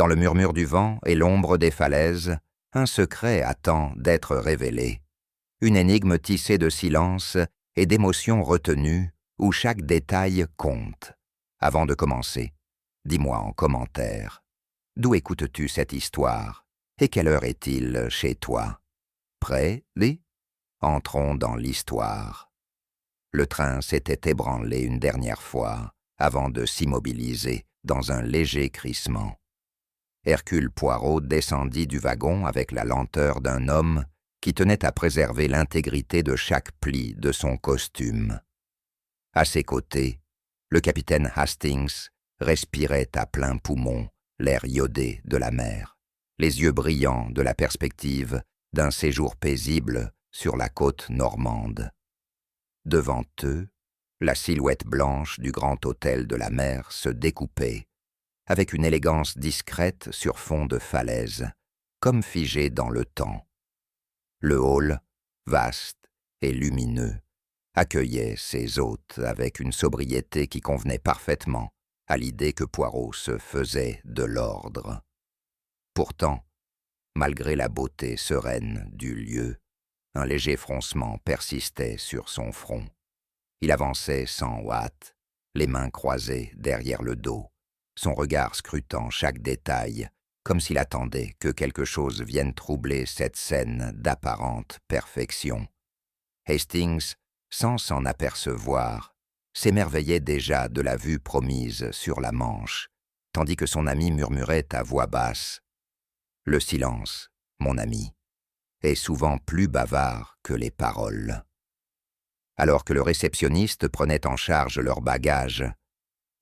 Dans le murmure du vent et l'ombre des falaises, un secret attend d'être révélé. Une énigme tissée de silence et d'émotions retenues où chaque détail compte. Avant de commencer, dis-moi en commentaire, d'où écoutes-tu cette histoire et quelle heure est-il chez toi? Prêt, Lee? Entrons dans l'histoire. Le train s'était ébranlé une dernière fois avant de s'immobiliser dans un léger crissement. Hercule Poirot descendit du wagon avec la lenteur d'un homme qui tenait à préserver l'intégrité de chaque pli de son costume. À ses côtés, le capitaine Hastings respirait à plein poumon l'air iodé de la mer, les yeux brillants de la perspective d'un séjour paisible sur la côte normande. Devant eux, la silhouette blanche du grand hôtel de la mer se découpait, avec une élégance discrète sur fond de falaise, comme figée dans le temps. Le hall, vaste et lumineux, accueillait ses hôtes avec une sobriété qui convenait parfaitement à l'idée que Poirot se faisait de l'ordre. Pourtant, malgré la beauté sereine du lieu, un léger froncement persistait sur son front. Il avançait sans hâte, les mains croisées derrière le dos, son regard scrutant chaque détail, comme s'il attendait que quelque chose vienne troubler cette scène d'apparente perfection. Hastings, sans s'en apercevoir, s'émerveillait déjà de la vue promise sur la Manche, tandis que son ami murmurait à voix basse « Le silence, mon ami, est souvent plus bavard que les paroles. » Alors que le réceptionniste prenait en charge leurs bagages,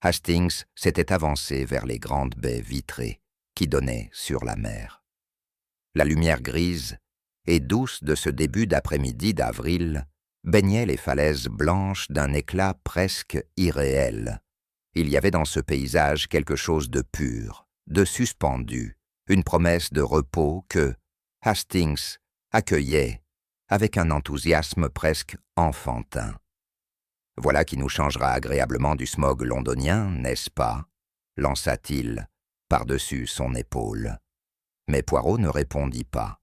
Hastings s'était avancé vers les grandes baies vitrées qui donnaient sur la mer. La lumière grise et douce de ce début d'après-midi d'avril baignait les falaises blanches d'un éclat presque irréel. Il y avait dans ce paysage quelque chose de pur, de suspendu, une promesse de repos que Hastings accueillait avec un enthousiasme presque enfantin. « Voilà qui nous changera agréablement du smog londonien, n'est-ce pas ?» lança-t-il par-dessus son épaule. Mais Poirot ne répondit pas.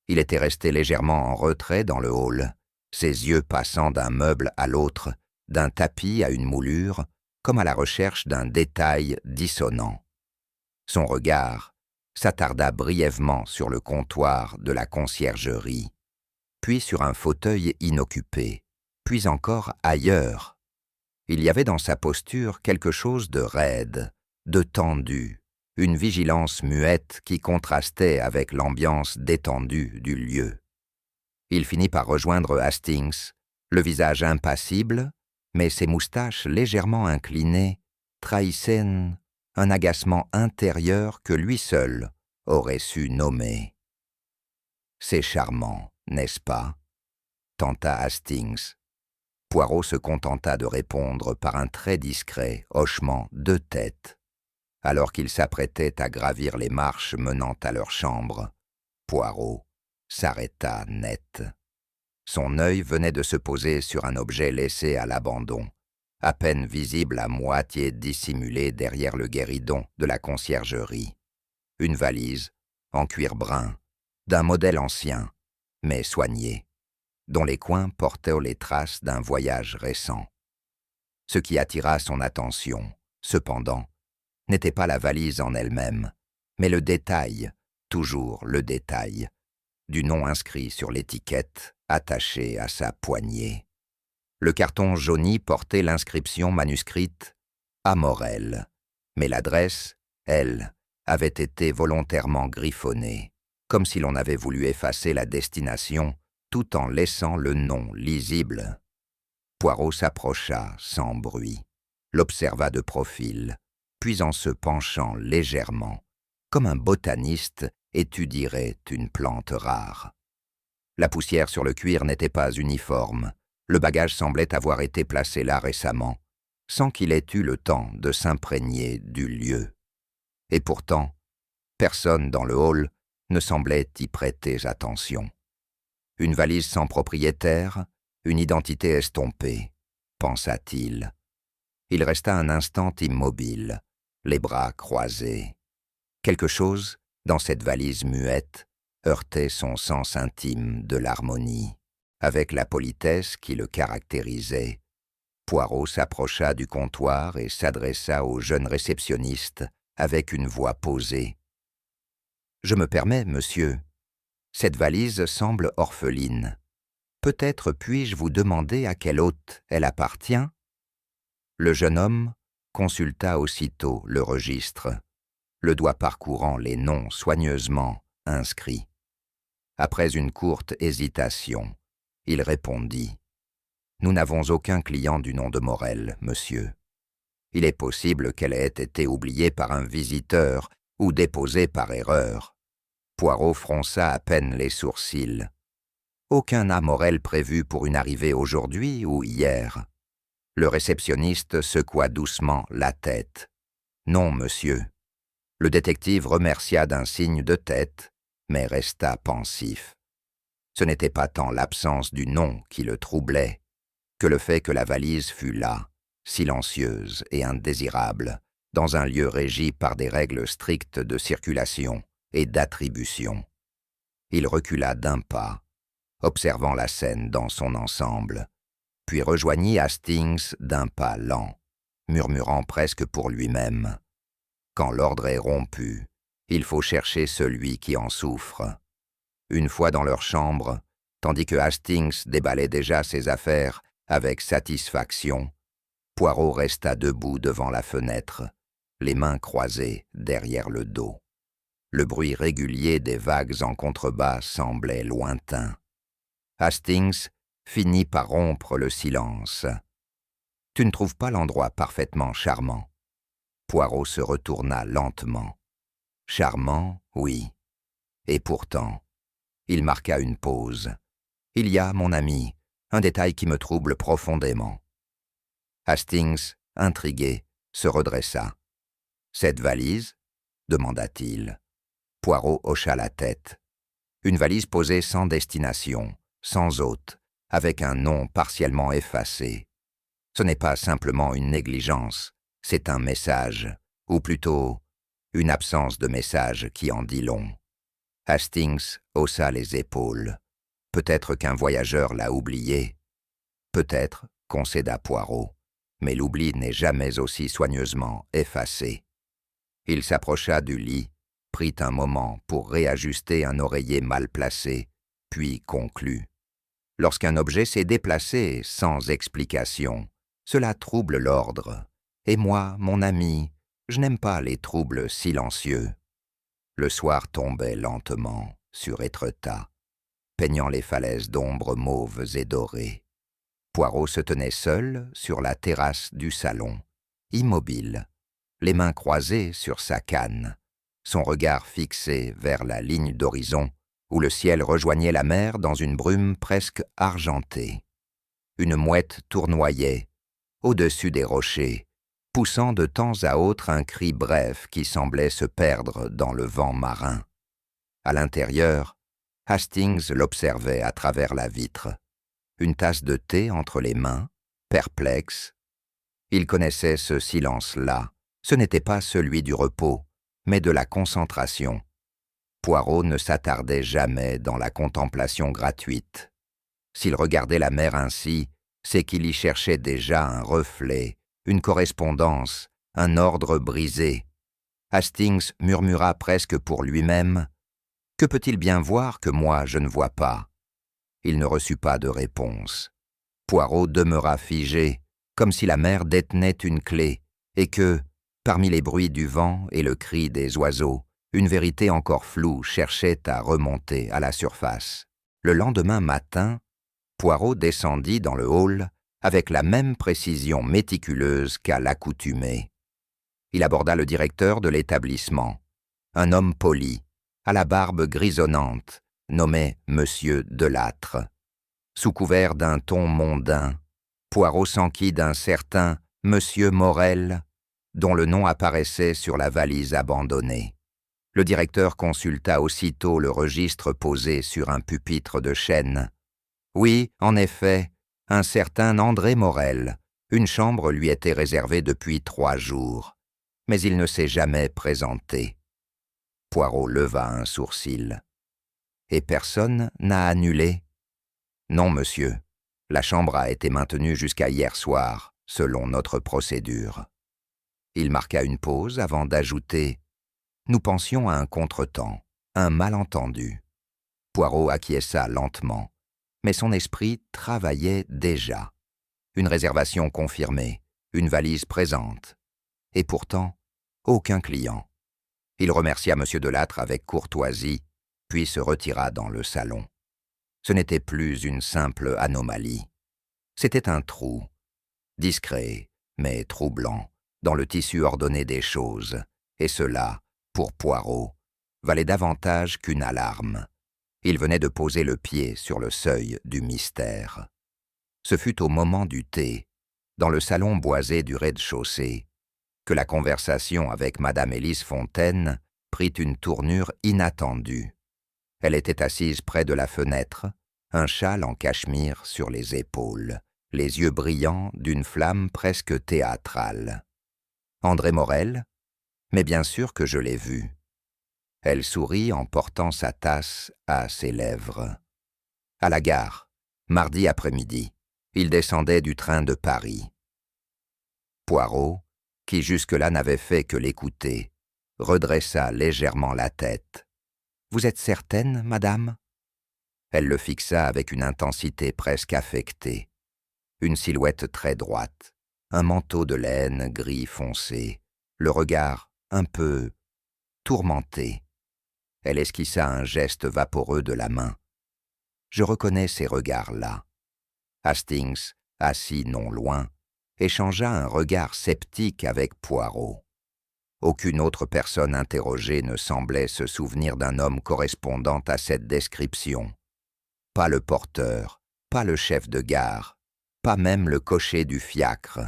Il était resté légèrement en retrait dans le hall, ses yeux passant d'un meuble à l'autre, d'un tapis à une moulure, comme à la recherche d'un détail dissonant. Son regard s'attarda brièvement sur le comptoir de la conciergerie, puis sur un fauteuil inoccupé, puis encore ailleurs. Il y avait dans sa posture quelque chose de raide, de tendu, une vigilance muette qui contrastait avec l'ambiance détendue du lieu. Il finit par rejoindre Hastings, le visage impassible, mais ses moustaches légèrement inclinées trahissaient un agacement intérieur que lui seul aurait su nommer. « C'est charmant, n'est-ce pas ?» tenta Hastings. Poirot se contenta de répondre par un très discret hochement de tête. Alors qu'ils s'apprêtaient à gravir les marches menant à leur chambre, Poirot s'arrêta net. Son œil venait de se poser sur un objet laissé à l'abandon, à peine visible à moitié dissimulé derrière le guéridon de la conciergerie. Une valise, en cuir brun, d'un modèle ancien, mais soigné, dont les coins portaient les traces d'un voyage récent. Ce qui attira son attention, cependant, n'était pas la valise en elle-même, mais le détail, toujours le détail, du nom inscrit sur l'étiquette attachée à sa poignée. Le carton jauni portait l'inscription manuscrite « Amorel », mais l'adresse, elle, avait été volontairement griffonnée, comme si l'on avait voulu effacer la destination tout en laissant le nom lisible. Poirot s'approcha sans bruit, l'observa de profil, puis en se penchant légèrement, comme un botaniste étudierait une plante rare. La poussière sur le cuir n'était pas uniforme, le bagage semblait avoir été placé là récemment, sans qu'il ait eu le temps de s'imprégner du lieu. Et pourtant, personne dans le hall ne semblait y prêter attention. Une valise sans propriétaire, une identité estompée, pensa-t-il. Il resta un instant immobile, les bras croisés. Quelque chose, dans cette valise muette, heurtait son sens intime de l'harmonie. Avec la politesse qui le caractérisait, Poirot s'approcha du comptoir et s'adressa au jeune réceptionniste avec une voix posée. « Je me permets, monsieur. Cette valise semble orpheline. Peut-être puis-je vous demander à quel hôte elle appartient ?» Le jeune homme consulta aussitôt le registre, le doigt parcourant les noms soigneusement inscrits. Après une courte hésitation, il répondit « Nous n'avons aucun client du nom de Morel, monsieur. Il est possible qu'elle ait été oubliée par un visiteur ou déposée par erreur. » Poirot fronça à peine les sourcils. « Aucun A Morel prévu pour une arrivée aujourd'hui ou hier ?» Le réceptionniste secoua doucement la tête. « Non, monsieur. » Le détective remercia d'un signe de tête, mais resta pensif. Ce n'était pas tant l'absence du nom qui le troublait, que le fait que la valise fût là, silencieuse et indésirable, dans un lieu régi par des règles strictes de circulation et d'attribution. Il recula d'un pas, observant la scène dans son ensemble, puis rejoignit Hastings d'un pas lent, murmurant presque pour lui-même. Quand l'ordre est rompu, il faut chercher celui qui en souffre. Une fois dans leur chambre, tandis que Hastings déballait déjà ses affaires avec satisfaction, Poirot resta debout devant la fenêtre, les mains croisées derrière le dos. Le bruit régulier des vagues en contrebas semblait lointain. Hastings finit par rompre le silence. « Tu ne trouves pas l'endroit parfaitement charmant ?» Poirot se retourna lentement. « Charmant, oui. Et pourtant, » il marqua une pause. « Il y a, mon ami, un détail qui me trouble profondément. » Hastings, intrigué, se redressa. « Cette valise ?» demanda-t-il. Poirot hocha la tête. Une valise posée sans destination, sans hôte, avec un nom partiellement effacé. Ce n'est pas simplement une négligence, c'est un message, ou plutôt une absence de message qui en dit long. Hastings haussa les épaules. Peut-être qu'un voyageur l'a oublié. Peut-être, concéda Poirot, mais l'oubli n'est jamais aussi soigneusement effacé. Il s'approcha du lit, prit un moment pour réajuster un oreiller mal placé, puis conclut. Lorsqu'un objet s'est déplacé sans explication, cela trouble l'ordre. Et moi, mon ami, je n'aime pas les troubles silencieux. Le soir tombait lentement sur Étretat, peignant les falaises d'ombres mauves et dorées. Poirot se tenait seul sur la terrasse du salon, immobile, les mains croisées sur sa canne, son regard fixé vers la ligne d'horizon où le ciel rejoignait la mer dans une brume presque argentée. Une mouette tournoyait au-dessus des rochers, poussant de temps à autre un cri bref qui semblait se perdre dans le vent marin. À l'intérieur, Hastings l'observait à travers la vitre, une tasse de thé entre les mains, perplexe. Il connaissait ce silence-là. Ce n'était pas celui du repos, mais de la concentration. Poirot ne s'attardait jamais dans la contemplation gratuite. S'il regardait la mer ainsi, c'est qu'il y cherchait déjà un reflet, une correspondance, un ordre brisé. Hastings murmura presque pour lui-même « Que peut-il bien voir que moi je ne vois pas ?» Il ne reçut pas de réponse. Poirot demeura figé, comme si la mer détenait une clé, et que, parmi les bruits du vent et le cri des oiseaux, une vérité encore floue cherchait à remonter à la surface. Le lendemain matin, Poirot descendit dans le hall avec la même précision méticuleuse qu'à l'accoutumée. Il aborda le directeur de l'établissement, un homme poli, à la barbe grisonnante, nommé Monsieur Delattre. Sous couvert d'un ton mondain, Poirot s'enquit d'un certain Monsieur Morel, dont le nom apparaissait sur la valise abandonnée. Le directeur consulta aussitôt le registre posé sur un pupitre de chêne. Oui, en effet, un certain André Morel. Une chambre lui était réservée depuis 3 jours, mais il ne s'est jamais présenté. Poirot leva un sourcil. « Et personne n'a annulé ?»« Non, monsieur. La chambre a été maintenue jusqu'à hier soir, selon notre procédure. » Il marqua une pause avant d'ajouter « Nous pensions à un contretemps, un malentendu. » Poirot acquiesça lentement, mais son esprit travaillait déjà. Une réservation confirmée, une valise présente. Et pourtant, aucun client. Il remercia M. Delattre avec courtoisie, puis se retira dans le salon. Ce n'était plus une simple anomalie. C'était un trou, discret, mais troublant, dans le tissu ordonné des choses, et cela, pour Poirot, valait davantage qu'une alarme. Il venait de poser le pied sur le seuil du mystère. Ce fut au moment du thé, dans le salon boisé du rez-de-chaussée, que la conversation avec Madame Élise Fontaine prit une tournure inattendue. Elle était assise près de la fenêtre, un châle en cachemire sur les épaules, les yeux brillants d'une flamme presque théâtrale. « André Morel ? Mais bien sûr que je l'ai vu. » Elle sourit en portant sa tasse à ses lèvres. « À la gare, mardi après-midi. Il descendait du train de Paris. » Poirot, qui jusque-là n'avait fait que l'écouter, redressa légèrement la tête. « Vous êtes certaine, madame ?» Elle le fixa avec une intensité presque affectée. Une silhouette très droite, un manteau de laine gris foncé, le regard un peu tourmenté. Elle esquissa un geste vaporeux de la main. Je reconnais ces regards-là. Hastings, assis non loin, échangea un regard sceptique avec Poirot. Aucune autre personne interrogée ne semblait se souvenir d'un homme correspondant à cette description. Pas le porteur, pas le chef de gare, pas même le cocher du fiacre.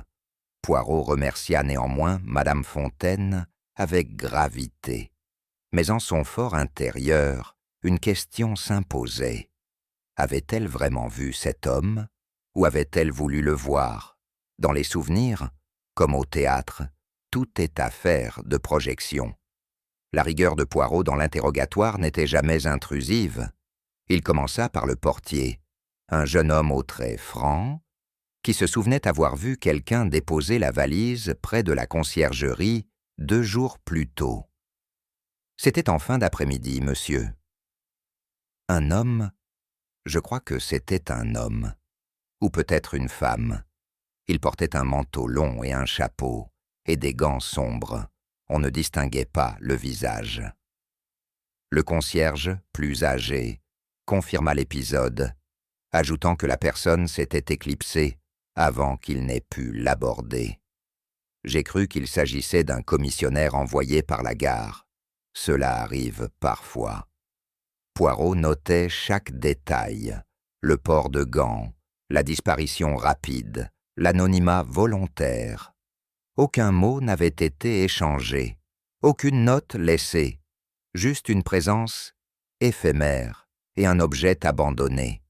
Poirot remercia néanmoins Madame Fontaine avec gravité. Mais en son fort intérieur, une question s'imposait. Avait-elle vraiment vu cet homme, ou avait-elle voulu le voir? Dans les souvenirs, comme au théâtre, tout est affaire de projection. La rigueur de Poirot dans l'interrogatoire n'était jamais intrusive. Il commença par le portier, un jeune homme aux traits francs, qui se souvenait avoir vu quelqu'un déposer la valise près de la conciergerie 2 jours plus tôt. C'était en fin d'après-midi, monsieur. Un homme? Je crois que c'était un homme, ou peut-être une femme. Il portait un manteau long et un chapeau, et des gants sombres. On ne distinguait pas le visage. Le concierge, plus âgé, confirma l'épisode, ajoutant que la personne s'était éclipsée avant qu'il n'ait pu l'aborder. J'ai cru qu'il s'agissait d'un commissionnaire envoyé par la gare. Cela arrive parfois. Poirot notait chaque détail, le port de gants, la disparition rapide, l'anonymat volontaire. Aucun mot n'avait été échangé, aucune note laissée, juste une présence éphémère et un objet abandonné.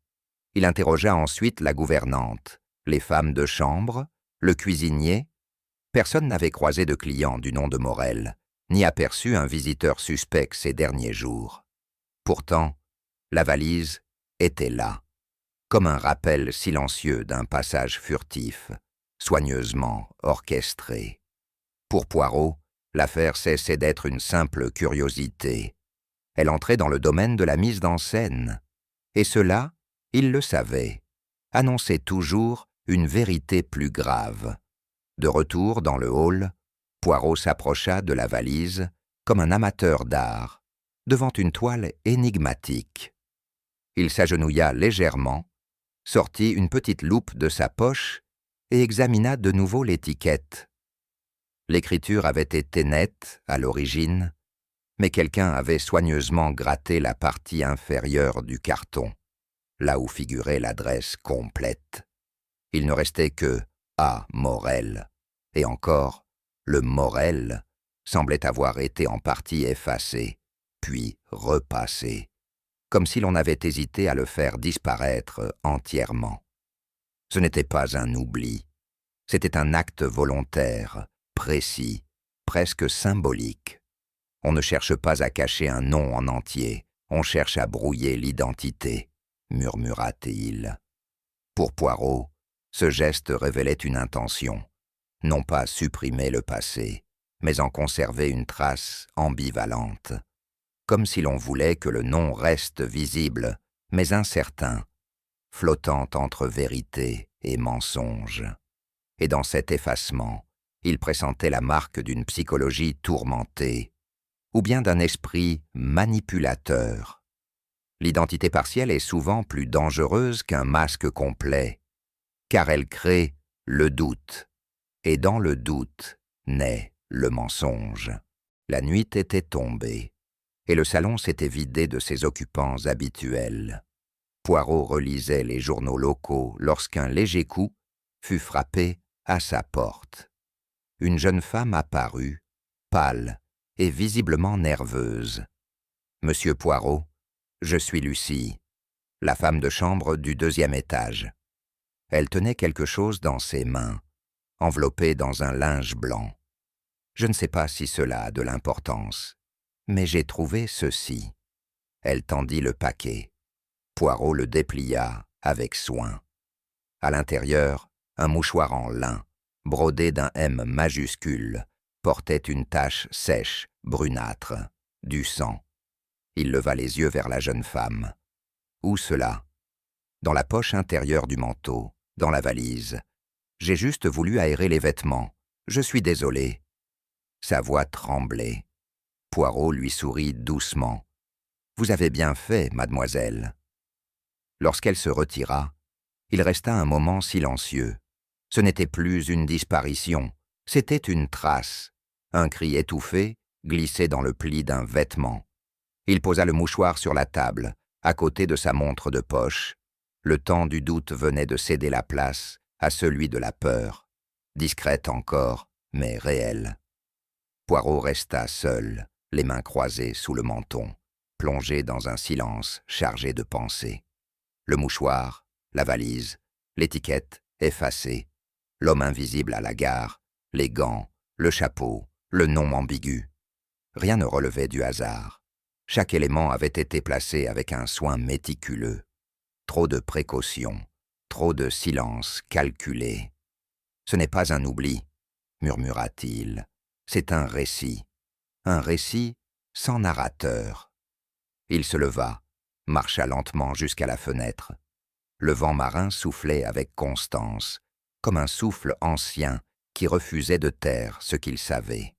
Il interrogea ensuite la gouvernante, les femmes de chambre, le cuisinier. Personne n'avait croisé de client du nom de Morel, ni aperçu un visiteur suspect ces derniers jours. Pourtant, la valise était là, comme un rappel silencieux d'un passage furtif, soigneusement orchestré. Pour Poirot, l'affaire cessait d'être une simple curiosité. Elle entrait dans le domaine de la mise en scène, et cela, il le savait, annonçait toujours une vérité plus grave. De retour dans le hall, Poirot s'approcha de la valise comme un amateur d'art, devant une toile énigmatique. Il s'agenouilla légèrement, sortit une petite loupe de sa poche et examina de nouveau l'étiquette. L'écriture avait été nette à l'origine, mais quelqu'un avait soigneusement gratté la partie inférieure du carton, là où figurait l'adresse complète. Il ne restait que A. Morel, et encore, le Morel semblait avoir été en partie effacé, puis repassé, comme si l'on avait hésité à le faire disparaître entièrement. Ce n'était pas un oubli, c'était un acte volontaire, précis, presque symbolique. On ne cherche pas à cacher un nom en entier, on cherche à brouiller l'identité, murmura-t-il. Pour Poirot, ce geste révélait une intention, non pas supprimer le passé, mais en conserver une trace ambivalente, comme si l'on voulait que le nom reste visible, mais incertain, flottant entre vérité et mensonge. Et dans cet effacement, il pressentait la marque d'une psychologie tourmentée, ou bien d'un esprit manipulateur. L'identité partielle est souvent plus dangereuse qu'un masque complet, car elle crée le doute, et dans le doute naît le mensonge. La nuit était tombée, et le salon s'était vidé de ses occupants habituels. Poirot relisait les journaux locaux lorsqu'un léger coup fut frappé à sa porte. Une jeune femme apparut, pâle et visiblement nerveuse. « Monsieur Poirot, je suis Lucie, la femme de chambre du 2e étage. » Elle tenait quelque chose dans ses mains, enveloppé dans un linge blanc. Je ne sais pas si cela a de l'importance, mais j'ai trouvé ceci. Elle tendit le paquet. Poirot le déplia avec soin. À l'intérieur, un mouchoir en lin, brodé d'un M majuscule, portait une tache sèche, brunâtre, du sang. Il leva les yeux vers la jeune femme. « Où cela ?»« Dans la poche intérieure du manteau, dans la valise. J'ai juste voulu aérer les vêtements. Je suis désolé. » Sa voix tremblait. Poirot lui sourit doucement. « Vous avez bien fait, mademoiselle. » Lorsqu'elle se retira, il resta un moment silencieux. Ce n'était plus une disparition, c'était une trace. Un cri étouffé glissait dans le pli d'un vêtement. Il posa le mouchoir sur la table, à côté de sa montre de poche. Le temps du doute venait de céder la place à celui de la peur, discrète encore, mais réelle. Poirot resta seul, les mains croisées sous le menton, plongé dans un silence chargé de pensées. Le mouchoir, la valise, l'étiquette effacée, l'homme invisible à la gare, les gants, le chapeau, le nom ambigu. Rien ne relevait du hasard. Chaque élément avait été placé avec un soin méticuleux. Trop de précautions, trop de silence calculé. « Ce n'est pas un oubli, » murmura-t-il. « C'est un récit sans narrateur. » Il se leva, marcha lentement jusqu'à la fenêtre. Le vent marin soufflait avec constance, comme un souffle ancien qui refusait de taire ce qu'il savait.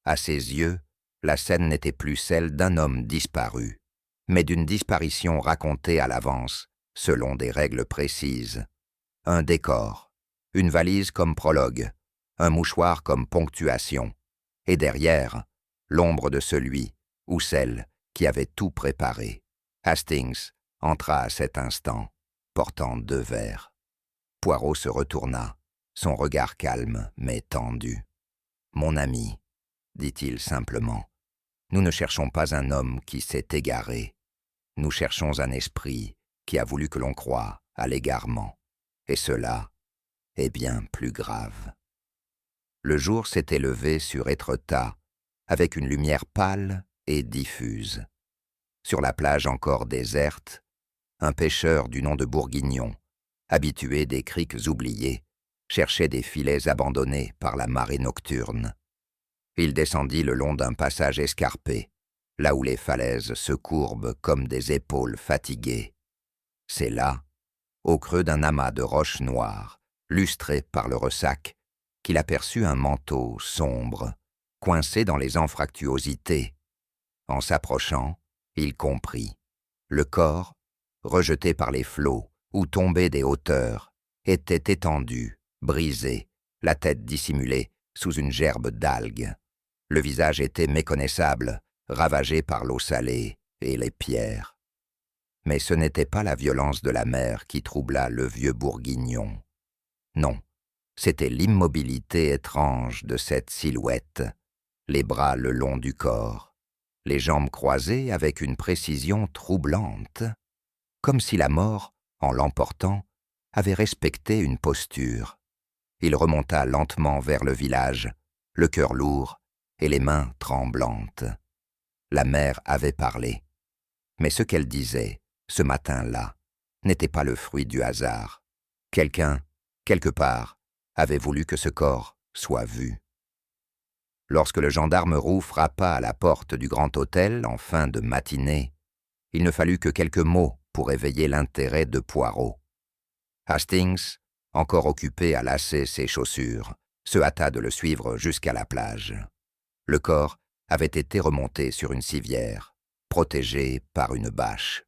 À ses yeux, la scène n'était plus celle d'un homme disparu, mais d'une disparition racontée à l'avance, selon des règles précises. Un décor, une valise comme prologue, un mouchoir comme ponctuation, et derrière, l'ombre de celui ou celle qui avait tout préparé. Hastings entra à cet instant, portant 2 verres. Poirot se retourna, son regard calme mais tendu. « Mon ami, » dit-il simplement, « nous ne cherchons pas un homme qui s'est égaré. Nous cherchons un esprit qui a voulu que l'on croie à l'égarement. Et cela est bien plus grave. » Le jour s'était levé sur Étretat, avec une lumière pâle et diffuse. Sur la plage encore déserte, un pêcheur du nom de Bourguignon, habitué des criques oubliées, cherchait des filets abandonnés par la marée nocturne. Il descendit le long d'un passage escarpé, là où les falaises se courbent comme des épaules fatiguées. C'est là, au creux d'un amas de roches noires, lustré par le ressac, qu'il aperçut un manteau sombre, coincé dans les anfractuosités. En s'approchant, il comprit. Le corps, rejeté par les flots ou tombé des hauteurs, était étendu, brisé, la tête dissimulée sous une gerbe d'algues. Le visage était méconnaissable, ravagé par l'eau salée et les pierres. Mais ce n'était pas la violence de la mer qui troubla le vieux Bourguignon. Non, c'était l'immobilité étrange de cette silhouette, les bras le long du corps, les jambes croisées avec une précision troublante, comme si la mort, en l'emportant, avait respecté une posture. Il remonta lentement vers le village, le cœur lourd, et les mains tremblantes. La mère avait parlé. Mais ce qu'elle disait, ce matin-là, n'était pas le fruit du hasard. Quelqu'un, quelque part, avait voulu que ce corps soit vu. Lorsque le gendarme roux frappa à la porte du grand hôtel en fin de matinée, il ne fallut que quelques mots pour éveiller l'intérêt de Poirot. Hastings, encore occupé à lasser ses chaussures, se hâta de le suivre jusqu'à la plage. Le corps avait été remonté sur une civière, protégé par une bâche.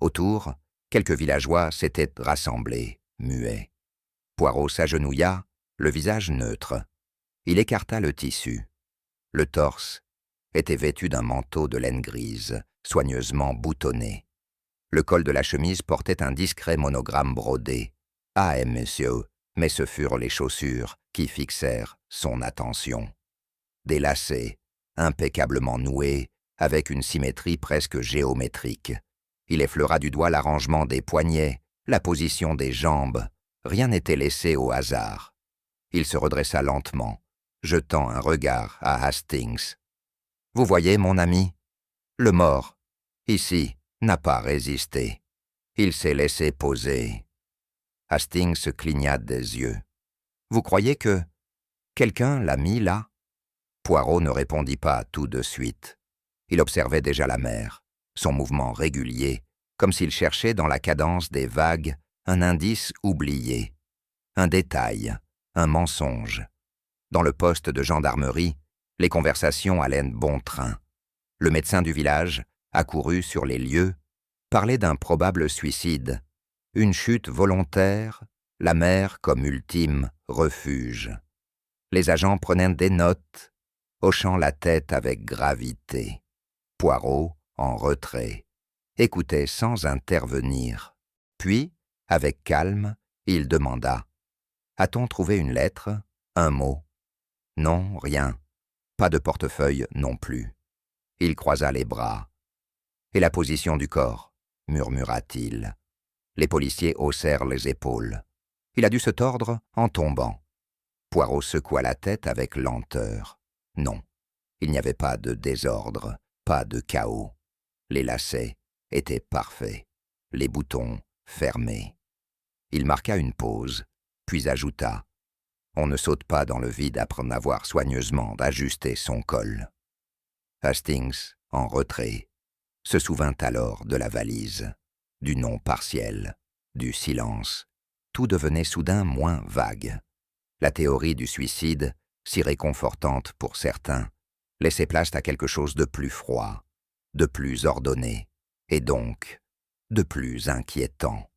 Autour, quelques villageois s'étaient rassemblés, muets. Poirot s'agenouilla, le visage neutre. Il écarta le tissu. Le torse était vêtu d'un manteau de laine grise, soigneusement boutonné. Le col de la chemise portait un discret monogramme brodé. « Ah, monsieur », mais ce furent les chaussures qui fixèrent son attention. Des lacets, impeccablement noués, avec une symétrie presque géométrique. Il effleura du doigt l'arrangement des poignets, la position des jambes. Rien n'était laissé au hasard. Il se redressa lentement, jetant un regard à Hastings. « Vous voyez, mon ami, le mort, ici, n'a pas résisté. Il s'est laissé poser. » Hastings cligna des yeux. « Vous croyez que quelqu'un l'a mis là ?» Poirot ne répondit pas tout de suite. Il observait déjà la mer, son mouvement régulier, comme s'il cherchait dans la cadence des vagues un indice oublié, un détail, un mensonge. Dans le poste de gendarmerie, les conversations allaient bon train. Le médecin du village, accouru sur les lieux, parlait d'un probable suicide, une chute volontaire, la mer comme ultime refuge. Les agents prenaient des notes, hochant la tête avec gravité. Poirot, en retrait, écoutait sans intervenir. Puis, avec calme, il demanda « A-t-on trouvé une lettre, un mot ?»« Non, rien. Pas de portefeuille non plus. » Il croisa les bras. « Et la position du corps ?» murmura-t-il. Les policiers haussèrent les épaules. Il a dû se tordre en tombant. Poirot secoua la tête avec lenteur. Non, il n'y avait pas de désordre, pas de chaos. Les lacets étaient parfaits, les boutons fermés. Il marqua une pause, puis ajouta « On ne saute pas dans le vide après en avoir soigneusement ajusté son col. » Hastings, en retrait, se souvint alors de la valise, du nom partiel, du silence. Tout devenait soudain moins vague. La théorie du suicide, si réconfortante pour certains, laissait place à quelque chose de plus froid, de plus ordonné, et donc de plus inquiétant.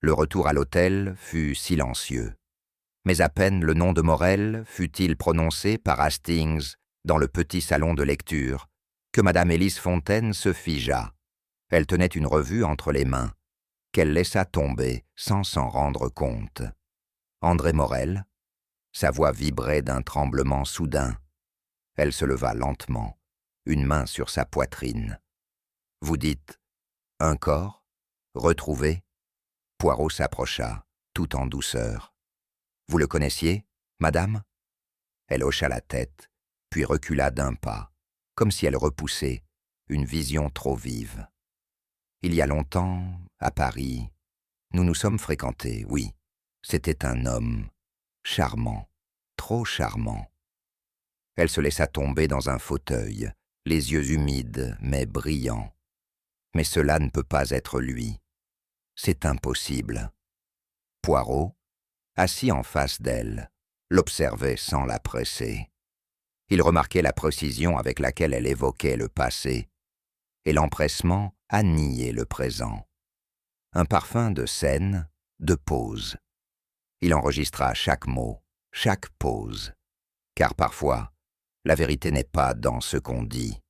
Le retour à l'hôtel fut silencieux, mais à peine le nom de Morel fut-il prononcé par Hastings dans le petit salon de lecture, que Madame Élise Fontaine se figea. Elle tenait une revue entre les mains, qu'elle laissa tomber sans s'en rendre compte. André Morel, sa voix vibrait d'un tremblement soudain. Elle se leva lentement, une main sur sa poitrine. « Vous dites, un corps, retrouvé ?» Poirot s'approcha, tout en douceur. « Vous le connaissiez, madame ?» Elle hocha la tête, puis recula d'un pas, comme si elle repoussait une vision trop vive. « Il y a longtemps, à Paris, nous nous sommes fréquentés, oui. C'était un homme, charmant, trop charmant. » Elle se laissa tomber dans un fauteuil, les yeux humides mais brillants. « Mais cela ne peut pas être lui. C'est impossible. » Poirot, assis en face d'elle, l'observait sans la presser. Il remarquait la précision avec laquelle elle évoquait le passé, et l'empressement à nier le présent. Un parfum de scène, de pause. Il enregistra chaque mot, chaque pause, car parfois, la vérité n'est pas dans ce qu'on dit,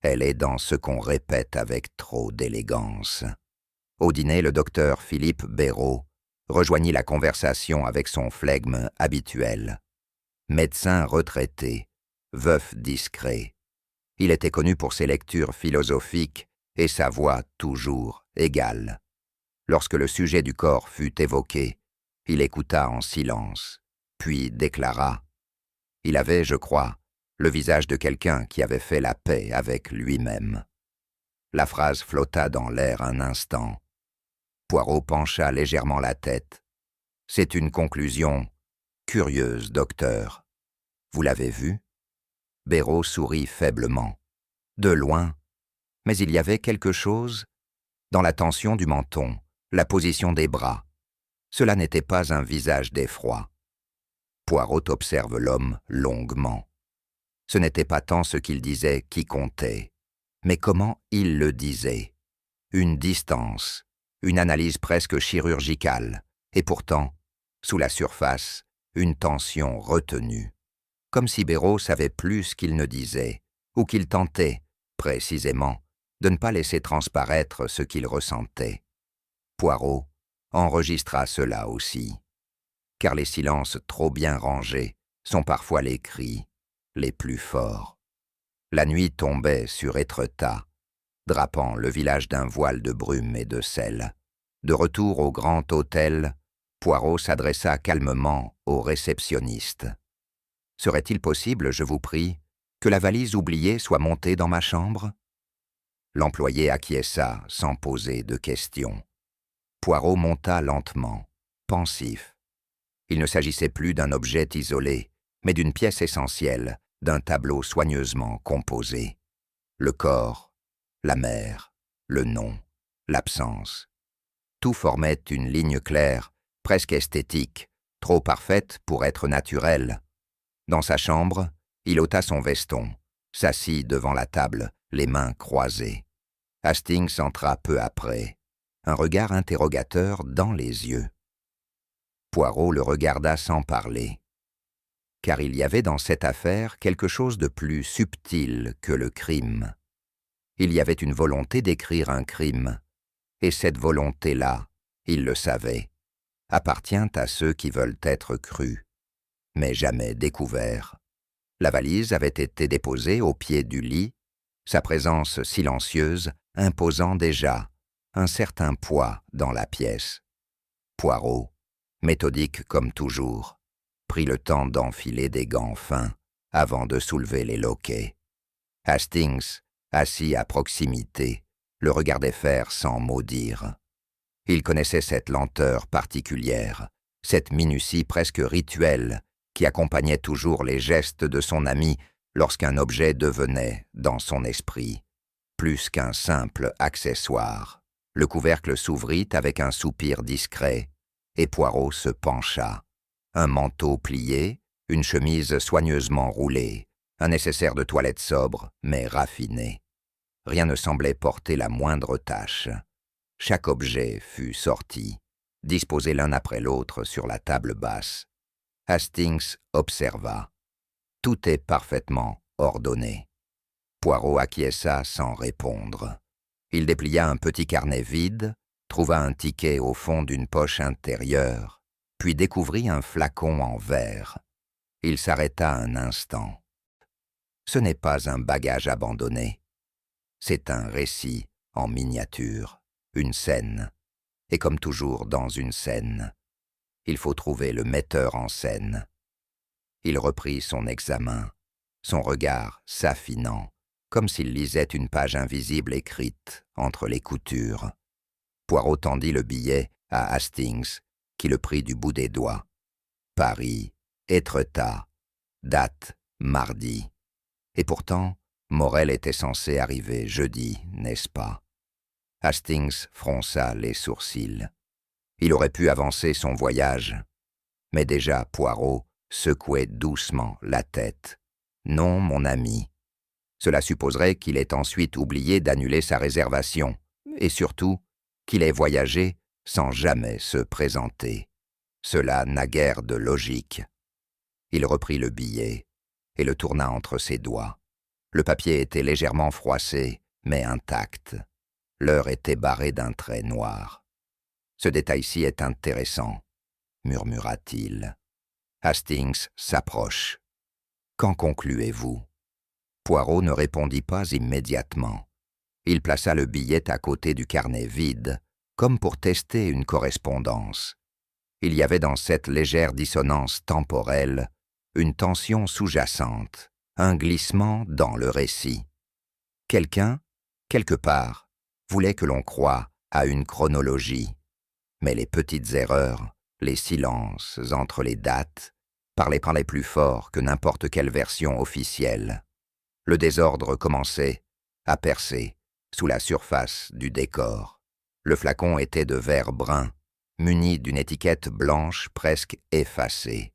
elle est dans ce qu'on répète avec trop d'élégance. Au dîner, le docteur Philippe Béraud rejoignit la conversation avec son flegme habituel. Médecin retraité, veuf discret, il était connu pour ses lectures philosophiques et sa voix toujours égale. Lorsque le sujet du corps fut évoqué, il écouta en silence, puis déclara « Il avait, je crois, le visage de quelqu'un qui avait fait la paix avec lui-même. La phrase flotta dans l'air un instant. Poirot pencha légèrement la tête. « C'est une conclusion curieuse, docteur. Vous l'avez vu ?» Béraud sourit faiblement. De loin, mais il y avait quelque chose dans la tension du menton, la position des bras. Cela n'était pas un visage d'effroi. Poirot observe l'homme longuement. Ce n'était pas tant ce qu'il disait qui comptait, mais comment il le disait. Une distance, une analyse presque chirurgicale, et pourtant, sous la surface, une tension retenue. Comme si Béraud savait plus qu'il ne disait, ou qu'il tentait, précisément, de ne pas laisser transparaître ce qu'il ressentait. Poirot enregistra cela aussi, car les silences trop bien rangés sont parfois les cris les plus forts. La nuit tombait sur Étretat, drapant le village d'un voile de brume et de sel. De retour au grand hôtel, Poirot s'adressa calmement au réceptionniste. « Serait-il possible, je vous prie, que la valise oubliée soit montée dans ma chambre ?» L'employé acquiesça sans poser de questions. Poirot monta lentement, pensif. Il ne s'agissait plus d'un objet isolé, mais d'une pièce essentielle, d'un tableau soigneusement composé. Le corps, la mer, le nom, l'absence. Tout formait une ligne claire, presque esthétique, trop parfaite pour être naturelle. Dans sa chambre, il ôta son veston, s'assit devant la table, les mains croisées. Hastings entra peu après, un regard interrogateur dans les yeux. Poirot le regarda sans parler, car il y avait dans cette affaire quelque chose de plus subtil que le crime. Il y avait une volonté d'écrire un crime, et cette volonté-là, il le savait, appartient à ceux qui veulent être crus, mais jamais découverts. La valise avait été déposée au pied du lit, sa présence silencieuse imposant déjà un certain poids dans la pièce. Poirot, méthodique comme toujours, prit le temps d'enfiler des gants fins avant de soulever les loquets. Hastings, assis à proximité, le regardait faire sans mot dire. Il connaissait cette lenteur particulière, cette minutie presque rituelle qui accompagnait toujours les gestes de son ami lorsqu'un objet devenait, dans son esprit, plus qu'un simple accessoire. Le couvercle s'ouvrit avec un soupir discret, et Poirot se pencha. Un manteau plié, une chemise soigneusement roulée, un nécessaire de toilette sobre, mais raffiné. Rien ne semblait porter la moindre tache. Chaque objet fut sorti, disposé l'un après l'autre sur la table basse. Hastings observa. Tout est parfaitement ordonné. Poirot acquiesça sans répondre. Il déplia un petit carnet vide, trouva un ticket au fond d'une poche intérieure, puis découvrit un flacon en verre. Il s'arrêta un instant. Ce n'est pas un bagage abandonné. C'est un récit en miniature, une scène. Et comme toujours dans une scène, il faut trouver le metteur en scène. Il reprit son examen, son regard s'affinant, comme s'il lisait une page invisible écrite entre les coutures. Poirot tendit le billet à Hastings, qui le prit du bout des doigts. Paris, Étretat, date mardi. Et pourtant, Morel était censé arriver jeudi, n'est-ce pas? Hastings fronça les sourcils. Il aurait pu avancer son voyage, mais déjà Poirot secouait doucement la tête. Non, mon ami. Cela supposerait qu'il ait ensuite oublié d'annuler sa réservation, et surtout qu'il ait voyagé sans jamais se présenter. Cela n'a guère de logique. Il reprit le billet et le tourna entre ses doigts. Le papier était légèrement froissé, mais intact. L'heure était barrée d'un trait noir. « Ce détail-ci est intéressant, » murmura-t-il. Hastings s'approche. « Qu'en concluez-vous » Poirot ne répondit pas immédiatement. Il plaça le billet à côté du carnet vide, comme pour tester une correspondance. Il y avait dans cette légère dissonance temporelle une tension sous-jacente, un glissement dans le récit. Quelqu'un, quelque part, voulait que l'on croie à une chronologie, mais les petites erreurs, les silences entre les dates, parlaient plus fort que n'importe quelle version officielle. Le désordre commençait à percer sous la surface du décor. Le flacon était de verre brun, muni d'une étiquette blanche presque effacée.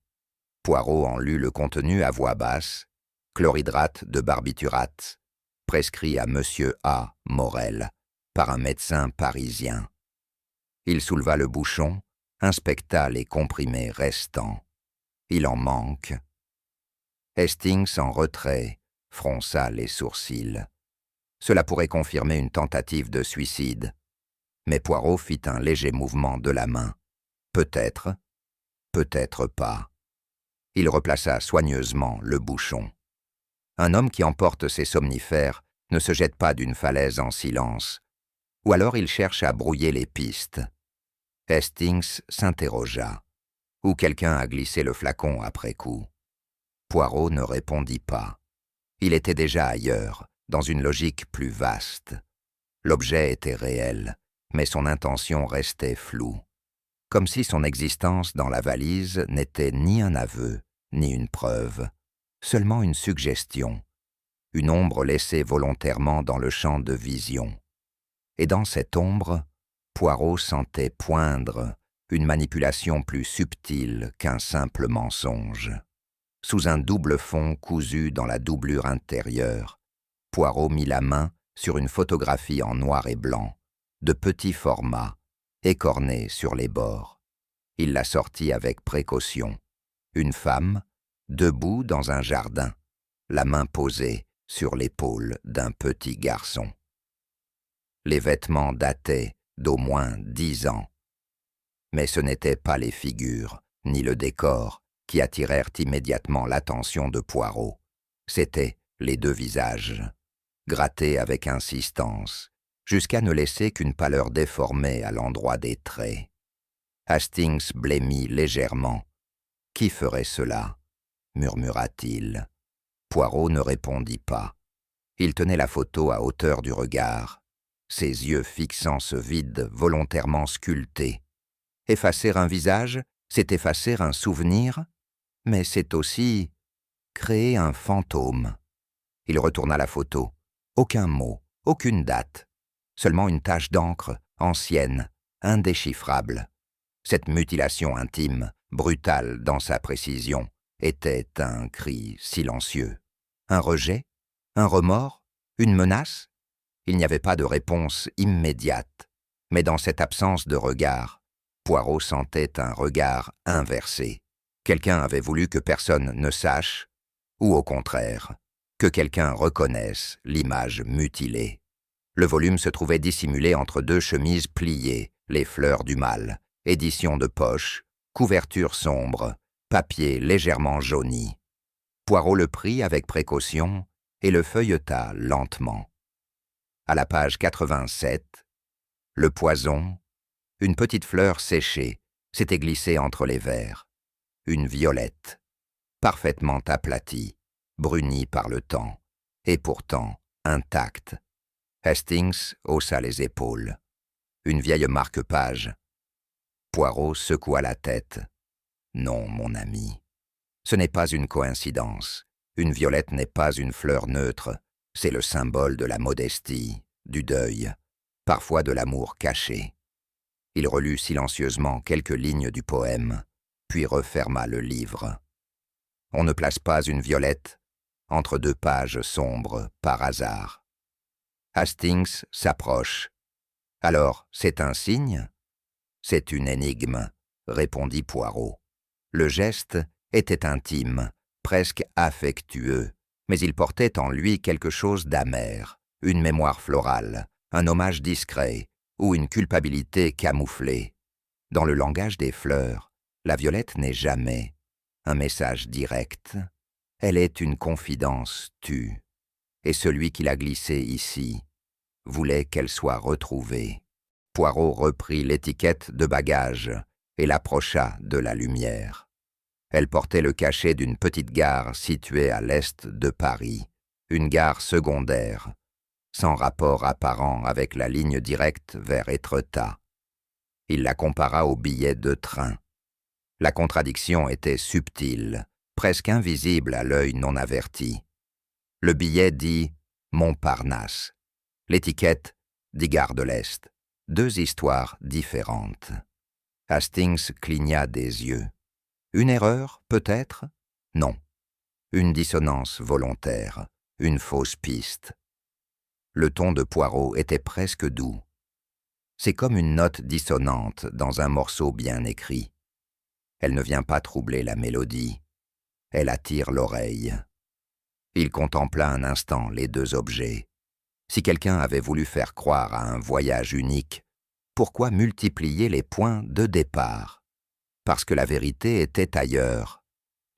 Poirot en lut le contenu à voix basse, chlorhydrate de barbiturate, prescrit à Monsieur A. Morel, par un médecin parisien. Il souleva le bouchon, inspecta les comprimés restants. Il en manque. Hastings, en retrait, fronça les sourcils. Cela pourrait confirmer une tentative de suicide. Mais Poirot fit un léger mouvement de la main. Peut-être, peut-être pas. Il replaça soigneusement le bouchon. Un homme qui emporte ses somnifères ne se jette pas d'une falaise en silence, ou alors il cherche à brouiller les pistes. Hastings s'interrogea. Ou quelqu'un a glissé le flacon après coup. Poirot ne répondit pas. Il était déjà ailleurs, dans une logique plus vaste. L'objet était réel, mais son intention restait floue. Comme si son existence dans la valise n'était ni un aveu, ni une preuve, seulement une suggestion, une ombre laissée volontairement dans le champ de vision. Et dans cette ombre, Poirot sentait poindre une manipulation plus subtile qu'un simple mensonge. Sous un double fond cousu dans la doublure intérieure, Poirot mit la main sur une photographie en noir et blanc, de petit format, écornée sur les bords. Il la sortit avec précaution. Une femme, debout dans un jardin, la main posée sur l'épaule d'un petit garçon. Les vêtements dataient d'au moins 10 ans. Mais ce n'étaient pas les figures, ni le décor, qui attirèrent immédiatement l'attention de Poirot. C'étaient les deux visages, grattés avec insistance, jusqu'à ne laisser qu'une pâleur déformée à l'endroit des traits. Hastings blêmit légèrement. « Qui ferait cela ?» murmura-t-il. Poirot ne répondit pas. Il tenait la photo à hauteur du regard, ses yeux fixant ce vide volontairement sculpté. Effacer un visage, c'est effacer un souvenir, mais c'est aussi créer un fantôme. Il retourna la photo. Aucun mot, aucune date, seulement une tache d'encre, ancienne, indéchiffrable. Cette mutilation intime, brutale dans sa précision, était un cri silencieux. Un rejet? Un remords? Une menace? Il n'y avait pas de réponse immédiate, mais dans cette absence de regard, Poirot sentait un regard inversé. Quelqu'un avait voulu que personne ne sache, ou au contraire, que quelqu'un reconnaisse l'image mutilée. Le volume se trouvait dissimulé entre deux chemises pliées, les fleurs du mal, édition de poche, couverture sombre, papier légèrement jauni. Poirot le prit avec précaution et le feuilleta lentement. À la page 87, le poison, une petite fleur séchée, s'était glissée entre les vers. Une violette, parfaitement aplatie, brunie par le temps, et pourtant intacte. Hastings haussa les épaules. Une vieille marque-page. Poirot secoua la tête. Non, mon ami. Ce n'est pas une coïncidence. Une violette n'est pas une fleur neutre. C'est le symbole de la modestie, du deuil, parfois de l'amour caché. Il relut silencieusement quelques lignes du poème, puis referma le livre. On ne place pas une violette entre deux pages sombres par hasard. Hastings s'approche. « Alors, c'est un signe ?»« C'est une énigme, » répondit Poirot. Le geste était intime, presque affectueux, mais il portait en lui quelque chose d'amer, une mémoire florale, un hommage discret ou une culpabilité camouflée. Dans le langage des fleurs, la violette n'est jamais un message direct. Elle est une confidence tue. Et celui qui l'a glissée ici voulait qu'elle soit retrouvée. Poirot reprit l'étiquette de bagage et l'approcha de la lumière. Elle portait le cachet d'une petite gare située à l'est de Paris, une gare secondaire, sans rapport apparent avec la ligne directe vers Étretat. Il la compara au billet de train. La contradiction était subtile, presque invisible à l'œil non averti. Le billet dit « Montparnasse ». L'étiquette dit « Gare de l'Est ». Deux histoires différentes. Hastings cligna des yeux. Une erreur, peut-être? Non. Une dissonance volontaire, une fausse piste. Le ton de Poirot était presque doux. C'est comme une note dissonante dans un morceau bien écrit. Elle ne vient pas troubler la mélodie. Elle attire l'oreille. Il contempla un instant les deux objets. Si quelqu'un avait voulu faire croire à un voyage unique, pourquoi multiplier les points de départ? Parce que la vérité était ailleurs.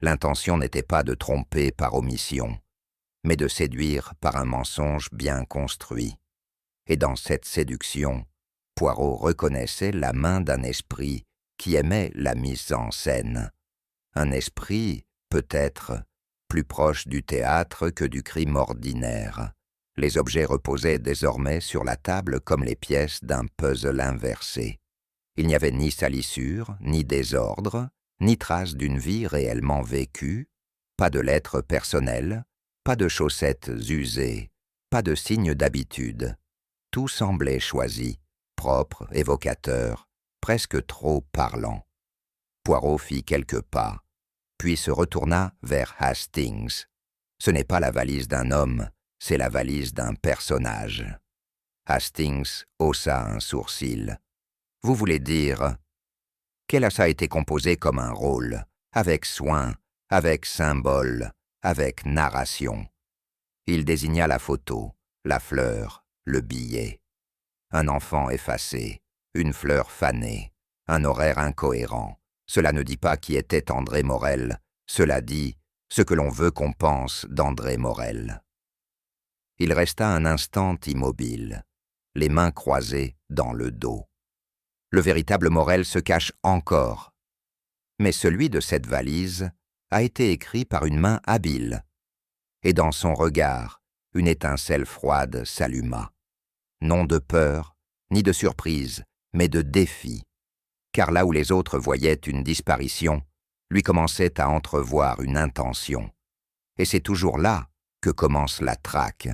L'intention n'était pas de tromper par omission, mais de séduire par un mensonge bien construit. Et dans cette séduction, Poirot reconnaissait la main d'un esprit qui aimait la mise en scène. Un esprit, peut-être, plus proche du théâtre que du crime ordinaire. Les objets reposaient désormais sur la table comme les pièces d'un puzzle inversé. Il n'y avait ni salissure, ni désordre, ni trace d'une vie réellement vécue, pas de lettres personnelles, pas de chaussettes usées, pas de signes d'habitude. Tout semblait choisi, propre, évocateur, presque trop parlant. Poirot fit quelques pas, puis se retourna vers Hastings. Ce n'est pas la valise d'un homme, c'est la valise d'un personnage. Hastings haussa un sourcil. Vous voulez dire... Quel a été composé comme un rôle, avec soin, avec symbole, avec narration. Il désigna la photo, la fleur, le billet. Un enfant effacé, une fleur fanée, un horaire incohérent. Cela ne dit pas qui était André Morel, cela dit ce que l'on veut qu'on pense d'André Morel. Il resta un instant immobile, les mains croisées dans le dos. Le véritable Morel se cache encore, mais celui de cette valise a été écrit par une main habile, et dans son regard, une étincelle froide s'alluma. Non de peur, ni de surprise, mais de défi, car là où les autres voyaient une disparition, lui commençait à entrevoir une intention. Et c'est toujours là que commence la traque.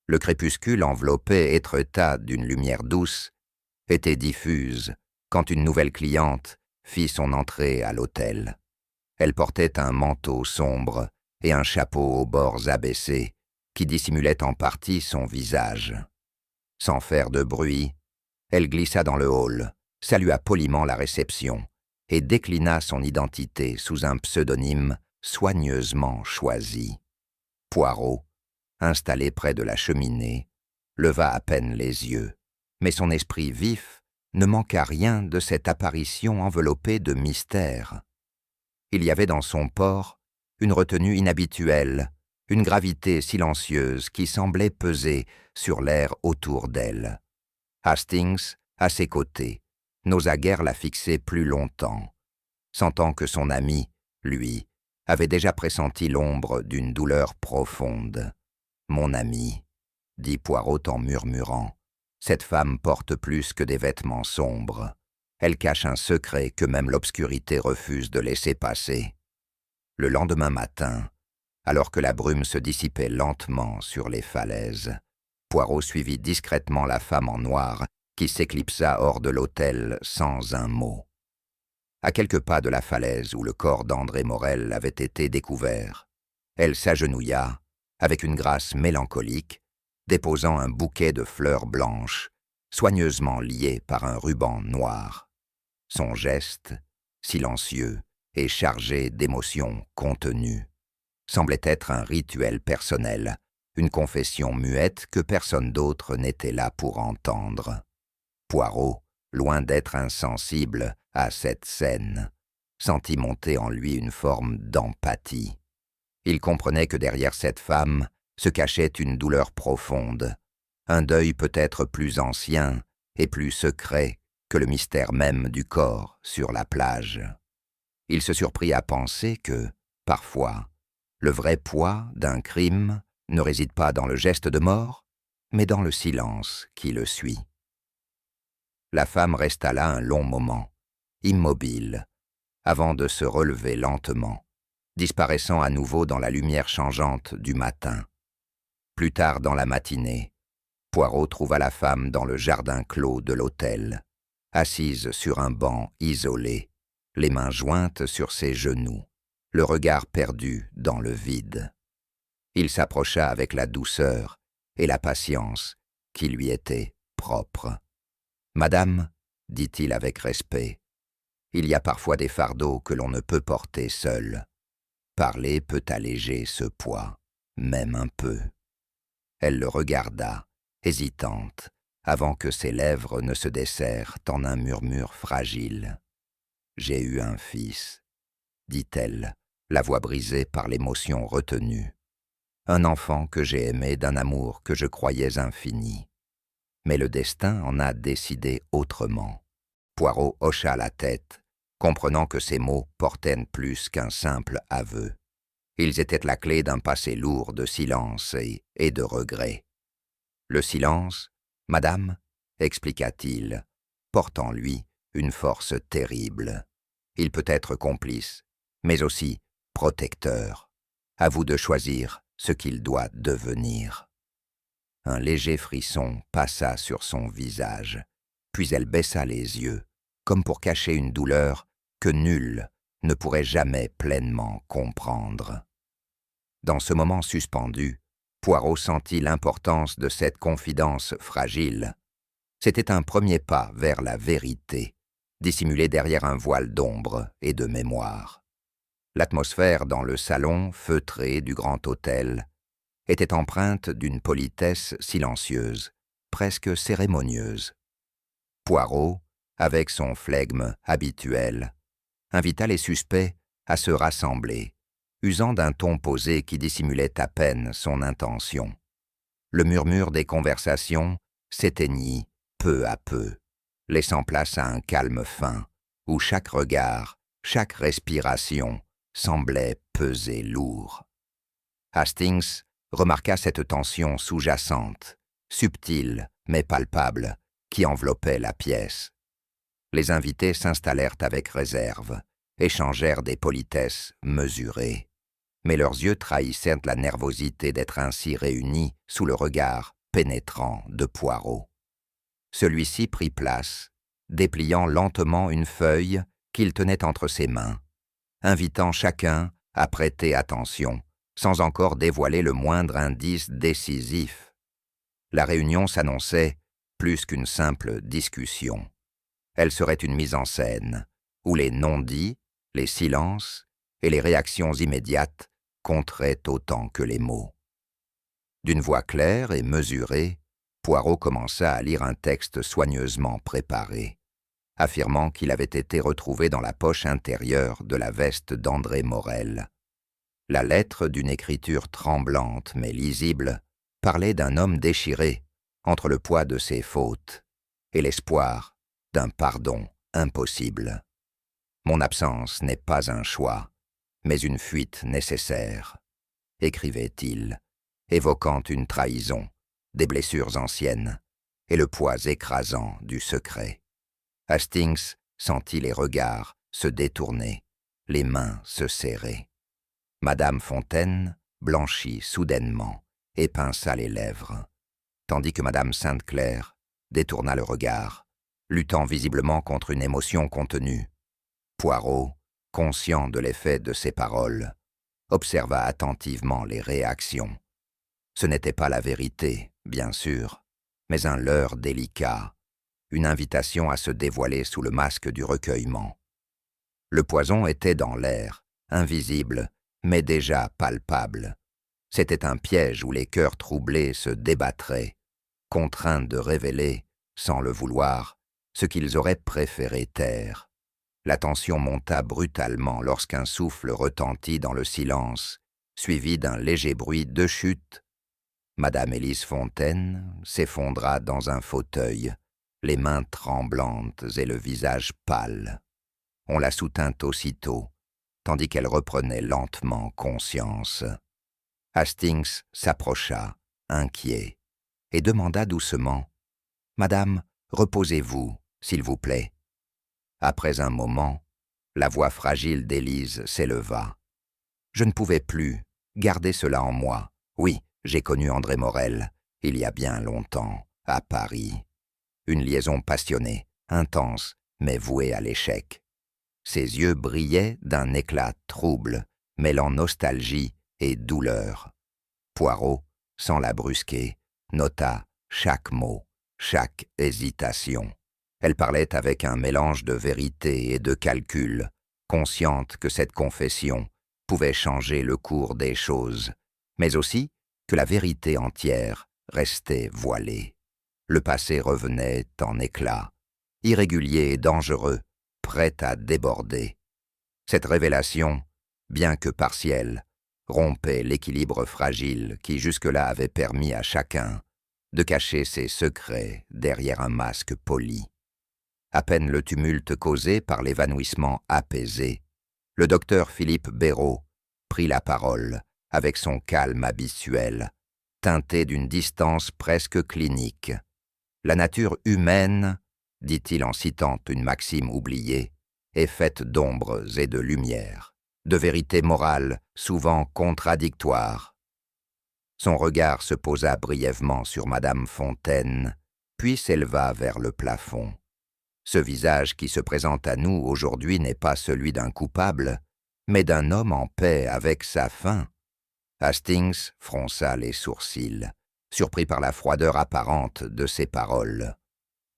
Le crépuscule enveloppait Étretat d'une lumière douce, était diffuse quand une nouvelle cliente fit son entrée à l'hôtel. Elle portait un manteau sombre et un chapeau aux bords abaissés qui dissimulait en partie son visage. Sans faire de bruit, elle glissa dans le hall, salua poliment la réception et déclina son identité sous un pseudonyme soigneusement choisi. Poirot, installé près de la cheminée, leva à peine les yeux. Mais son esprit vif ne manqua rien de cette apparition enveloppée de mystère. Il y avait dans son port une retenue inhabituelle, une gravité silencieuse qui semblait peser sur l'air autour d'elle. Hastings, à ses côtés, n'osa guère la fixer plus longtemps, sentant que son ami, lui, avait déjà pressenti l'ombre d'une douleur profonde. « Mon ami », dit Poirot en murmurant. Cette femme porte plus que des vêtements sombres. Elle cache un secret que même l'obscurité refuse de laisser passer. Le lendemain matin, alors que la brume se dissipait lentement sur les falaises, Poirot suivit discrètement la femme en noir qui s'éclipsa hors de l'hôtel sans un mot. À quelques pas de la falaise où le corps d'André Morel avait été découvert, elle s'agenouilla, avec une grâce mélancolique, déposant un bouquet de fleurs blanches, soigneusement liées par un ruban noir. Son geste, silencieux et chargé d'émotions contenues, semblait être un rituel personnel, une confession muette que personne d'autre n'était là pour entendre. Poirot, loin d'être insensible à cette scène, sentit monter en lui une forme d'empathie. Il comprenait que derrière cette femme se cachait une douleur profonde, un deuil peut-être plus ancien et plus secret que le mystère même du corps sur la plage. Il se surprit à penser que, parfois, le vrai poids d'un crime ne réside pas dans le geste de mort, mais dans le silence qui le suit. La femme resta là un long moment, immobile, avant de se relever lentement, disparaissant à nouveau dans la lumière changeante du matin. Plus tard dans la matinée, Poirot trouva la femme dans le jardin clos de l'hôtel, assise sur un banc isolé, les mains jointes sur ses genoux, le regard perdu dans le vide. Il s'approcha avec la douceur et la patience qui lui étaient propres. « Madame, dit-il avec respect, il y a parfois des fardeaux que l'on ne peut porter seul. Parler peut alléger ce poids, même un peu. » Elle le regarda, hésitante, avant que ses lèvres ne se desserrent en un murmure fragile. « J'ai eu un fils, dit-elle, la voix brisée par l'émotion retenue. Un enfant que j'ai aimé d'un amour que je croyais infini. Mais le destin en a décidé autrement. » Poirot hocha la tête, comprenant que ces mots portaient plus qu'un simple aveu. Ils étaient la clé d'un passé lourd de silence et de regret. Le silence, madame, expliqua-t-il, porte en lui une force terrible. Il peut être complice, mais aussi protecteur. À vous de choisir ce qu'il doit devenir. Un léger frisson passa sur son visage, puis elle baissa les yeux, comme pour cacher une douleur que nul ne pourrait jamais pleinement comprendre. Dans ce moment suspendu, Poirot sentit l'importance de cette confidence fragile. C'était un premier pas vers la vérité, dissimulée derrière un voile d'ombre et de mémoire. L'atmosphère dans le salon feutré du grand hôtel était empreinte d'une politesse silencieuse, presque cérémonieuse. Poirot, avec son flegme habituel, invita les suspects à se rassembler, usant d'un ton posé qui dissimulait à peine son intention. Le murmure des conversations s'éteignit peu à peu, laissant place à un calme fin, où chaque regard, chaque respiration semblait peser lourd. Hastings remarqua cette tension sous-jacente, subtile mais palpable, qui enveloppait la pièce. Les invités s'installèrent avec réserve, échangèrent des politesses mesurées. Mais leurs yeux trahissaient la nervosité d'être ainsi réunis sous le regard pénétrant de Poirot. Celui-ci prit place, dépliant lentement une feuille qu'il tenait entre ses mains, invitant chacun à prêter attention, sans encore dévoiler le moindre indice décisif. La réunion s'annonçait plus qu'une simple discussion. Elle serait une mise en scène, où les non-dits, les silences et les réactions immédiates compteraient autant que les mots. D'une voix claire et mesurée, Poirot commença à lire un texte soigneusement préparé, affirmant qu'il avait été retrouvé dans la poche intérieure de la veste d'André Morel. La lettre, d'une écriture tremblante mais lisible, parlait d'un homme déchiré entre le poids de ses fautes et l'espoir d'un pardon impossible. « Mon absence n'est pas un choix, mais une fuite nécessaire », écrivait-il, évoquant une trahison, des blessures anciennes et le poids écrasant du secret. Hastings sentit les regards se détourner, les mains se serrer. Madame Fontaine blanchit soudainement et pinça les lèvres, tandis que Madame Sainte-Claire détourna le regard, luttant visiblement contre une émotion contenue. Poirot, conscient de l'effet de ses paroles, observa attentivement les réactions. Ce n'était pas la vérité, bien sûr, mais un leurre délicat, une invitation à se dévoiler sous le masque du recueillement. Le poison était dans l'air, invisible, mais déjà palpable. C'était un piège où les cœurs troublés se débattraient, contraints de révéler, sans le vouloir, ce qu'ils auraient préféré taire. La tension monta brutalement lorsqu'un souffle retentit dans le silence, suivi d'un léger bruit de chute. Madame Élise Fontaine s'effondra dans un fauteuil, les mains tremblantes et le visage pâle. On la soutint aussitôt, tandis qu'elle reprenait lentement conscience. Hastings s'approcha, inquiet, et demanda doucement « Madame, reposez-vous, s'il vous plaît. » Après un moment, la voix fragile d'Élise s'éleva. « Je ne pouvais plus garder cela en moi. Oui, j'ai connu André Morel, il y a bien longtemps, à Paris. Une liaison passionnée, intense, mais vouée à l'échec. » Ses yeux brillaient d'un éclat trouble, mêlant nostalgie et douleur. Poirot, sans la brusquer, nota chaque mot, chaque hésitation. Elle parlait avec un mélange de vérité et de calcul, consciente que cette confession pouvait changer le cours des choses, mais aussi que la vérité entière restait voilée. Le passé revenait en éclats, irrégulier et dangereux, prêt à déborder. Cette révélation, bien que partielle, rompait l'équilibre fragile qui jusque-là avait permis à chacun de cacher ses secrets derrière un masque poli. À peine le tumulte causé par l'évanouissement apaisé, le docteur Philippe Béraud prit la parole avec son calme habituel, teinté d'une distance presque clinique. « La nature humaine, dit-il en citant une maxime oubliée, est faite d'ombres et de lumière, de vérités morales souvent contradictoires. » Son regard se posa brièvement sur Madame Fontaine, puis s'éleva vers le plafond. Ce visage qui se présente à nous aujourd'hui n'est pas celui d'un coupable, mais d'un homme en paix avec sa fin. Hastings fronça les sourcils, surpris par la froideur apparente de ses paroles.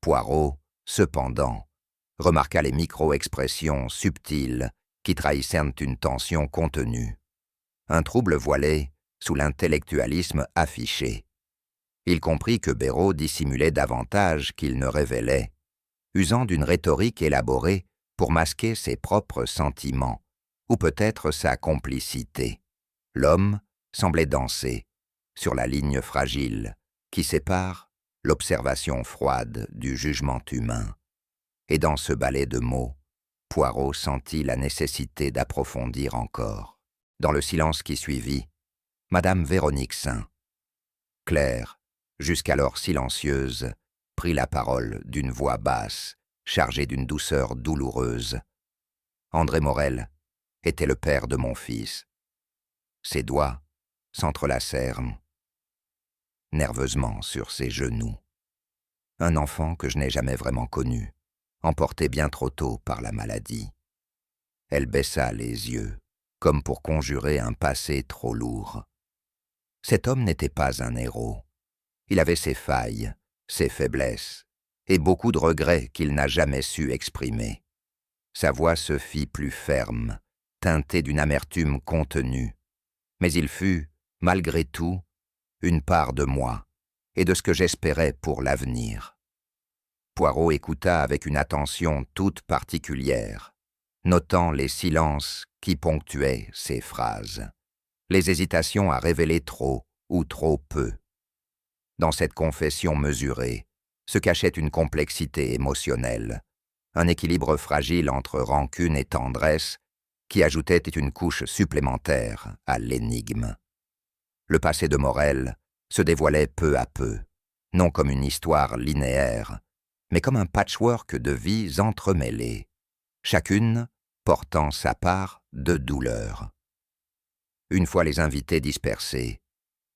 Poirot, cependant, remarqua les micro-expressions subtiles qui trahissaient une tension contenue. Un trouble voilé sous l'intellectualisme affiché. Il comprit que Béraud dissimulait davantage qu'il ne révélait, usant d'une rhétorique élaborée pour masquer ses propres sentiments, ou peut-être sa complicité. L'homme semblait danser sur la ligne fragile qui sépare l'observation froide du jugement humain. Et dans ce ballet de mots, Poirot sentit la nécessité d'approfondir encore. Dans le silence qui suivit, Madame Véronique Saint, claire, jusqu'alors silencieuse, prit la parole d'une voix basse, chargée d'une douceur douloureuse. « André Morel était le père de mon fils. » Ses doigts s'entrelacèrent nerveusement sur ses genoux. Un enfant que je n'ai jamais vraiment connu, emporté bien trop tôt par la maladie. Elle baissa les yeux, comme pour conjurer un passé trop lourd. Cet homme n'était pas un héros. Il avait ses failles, ses faiblesses, et beaucoup de regrets qu'il n'a jamais su exprimer. Sa voix se fit plus ferme, teintée d'une amertume contenue, mais il fut, malgré tout, une part de moi et de ce que j'espérais pour l'avenir. Poirot écouta avec une attention toute particulière, notant les silences qui ponctuaient ses phrases, les hésitations à révéler trop ou trop peu. Dans cette confession mesurée se cachait une complexité émotionnelle, un équilibre fragile entre rancune et tendresse qui ajoutait une couche supplémentaire à l'énigme. Le passé de Morel se dévoilait peu à peu, non comme une histoire linéaire, mais comme un patchwork de vies entremêlées, chacune portant sa part de douleur. Une fois les invités dispersés,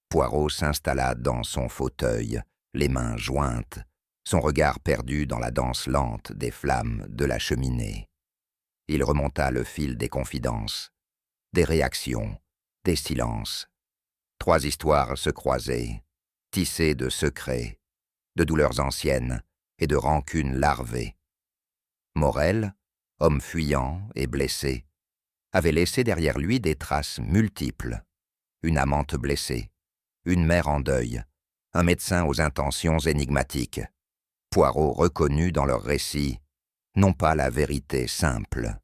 Poirot s'installa dans son fauteuil, les mains jointes, son regard perdu dans la danse lente des flammes de la cheminée. Il remonta le fil des confidences, des réactions, des silences. 3 histoires se croisaient, tissées de secrets, de douleurs anciennes et de rancunes larvées. Morel, homme fuyant et blessé, avait laissé derrière lui des traces multiples. Une amante blessée, une mère en deuil, un médecin aux intentions énigmatiques. Poirot reconnut dans leur récit non pas la vérité simple,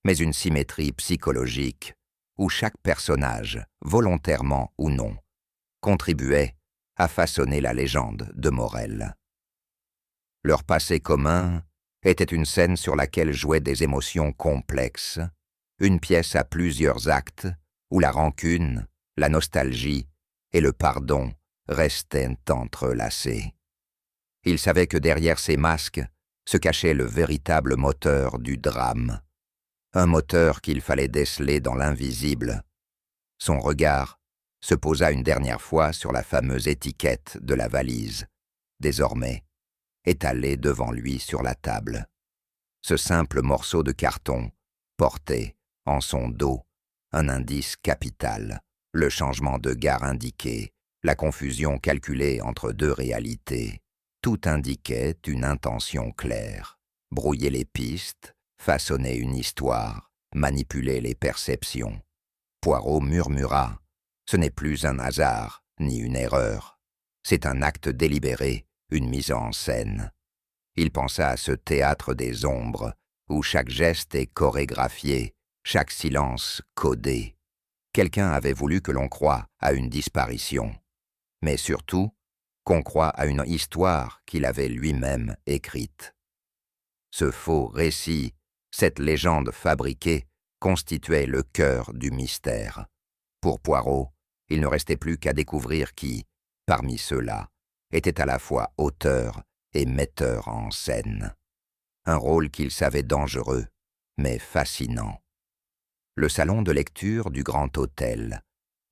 mais une symétrie psychologique où chaque personnage, volontairement ou non, contribuait à façonner la légende de Morel. Leur passé commun était une scène sur laquelle jouaient des émotions complexes, une pièce à plusieurs actes, où la rancune, la nostalgie et le pardon restaient entrelacés. Il savait que derrière ces masques se cachait le véritable moteur du drame, un moteur qu'il fallait déceler dans l'invisible. Son regard se posa une dernière fois sur la fameuse étiquette de la valise, désormais étalée devant lui sur la table. Ce simple morceau de carton portait, en son dos, un indice capital, le changement de gare indiqué, la confusion calculée entre deux réalités. Tout indiquait une intention claire, brouiller les pistes, façonner une histoire, manipuler les perceptions. Poirot murmura « Ce n'est plus un hasard, ni une erreur. C'est un acte délibéré, une mise en scène. » Il pensa à ce théâtre des ombres, où chaque geste est chorégraphié, chaque silence codé. Quelqu'un avait voulu que l'on croie à une disparition, mais surtout qu'on croie à une histoire qu'il avait lui-même écrite. Ce faux récit, cette légende fabriquée, constituait le cœur du mystère. Pour Poirot, il ne restait plus qu'à découvrir qui, parmi ceux-là, était à la fois auteur et metteur en scène. Un rôle qu'il savait dangereux, mais fascinant. Le salon de lecture du Grand Hôtel,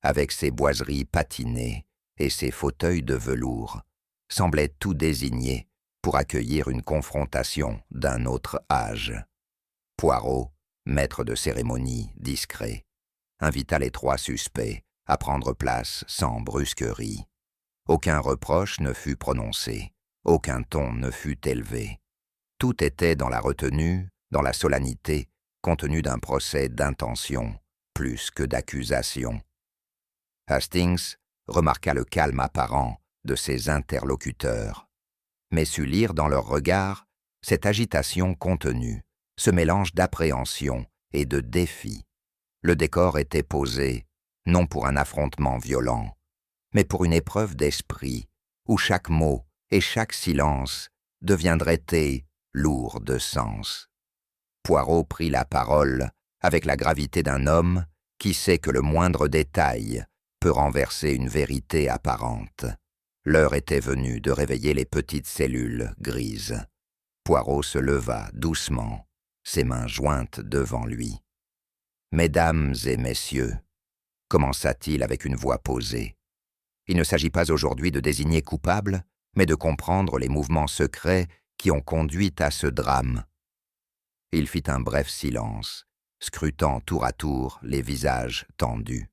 avec ses boiseries patinées et ses fauteuils de velours, semblait tout désigner pour accueillir une confrontation d'un autre âge. Poirot, maître de cérémonie discret, invita les trois suspects à prendre place sans brusquerie. Aucun reproche ne fut prononcé, aucun ton ne fut élevé. Tout était dans la retenue, dans la solennité, contenue d'un procès d'intention, plus que d'accusation. Hastings remarqua le calme apparent de ses interlocuteurs, mais sut lire dans leurs regards cette agitation contenue, ce mélange d'appréhension et de défi. Le décor était posé, non pour un affrontement violent, mais pour une épreuve d'esprit, où chaque mot et chaque silence deviendraient lourds de sens. Poirot prit la parole avec la gravité d'un homme qui sait que le moindre détail peut renverser une vérité apparente. L'heure était venue de réveiller les petites cellules grises. Poirot se leva doucement, ses mains jointes devant lui. « Mesdames et messieurs, » commença-t-il avec une voix posée, « il ne s'agit pas aujourd'hui de désigner coupable, mais de comprendre les mouvements secrets qui ont conduit à ce drame. » Il fit un bref silence, scrutant tour à tour les visages tendus.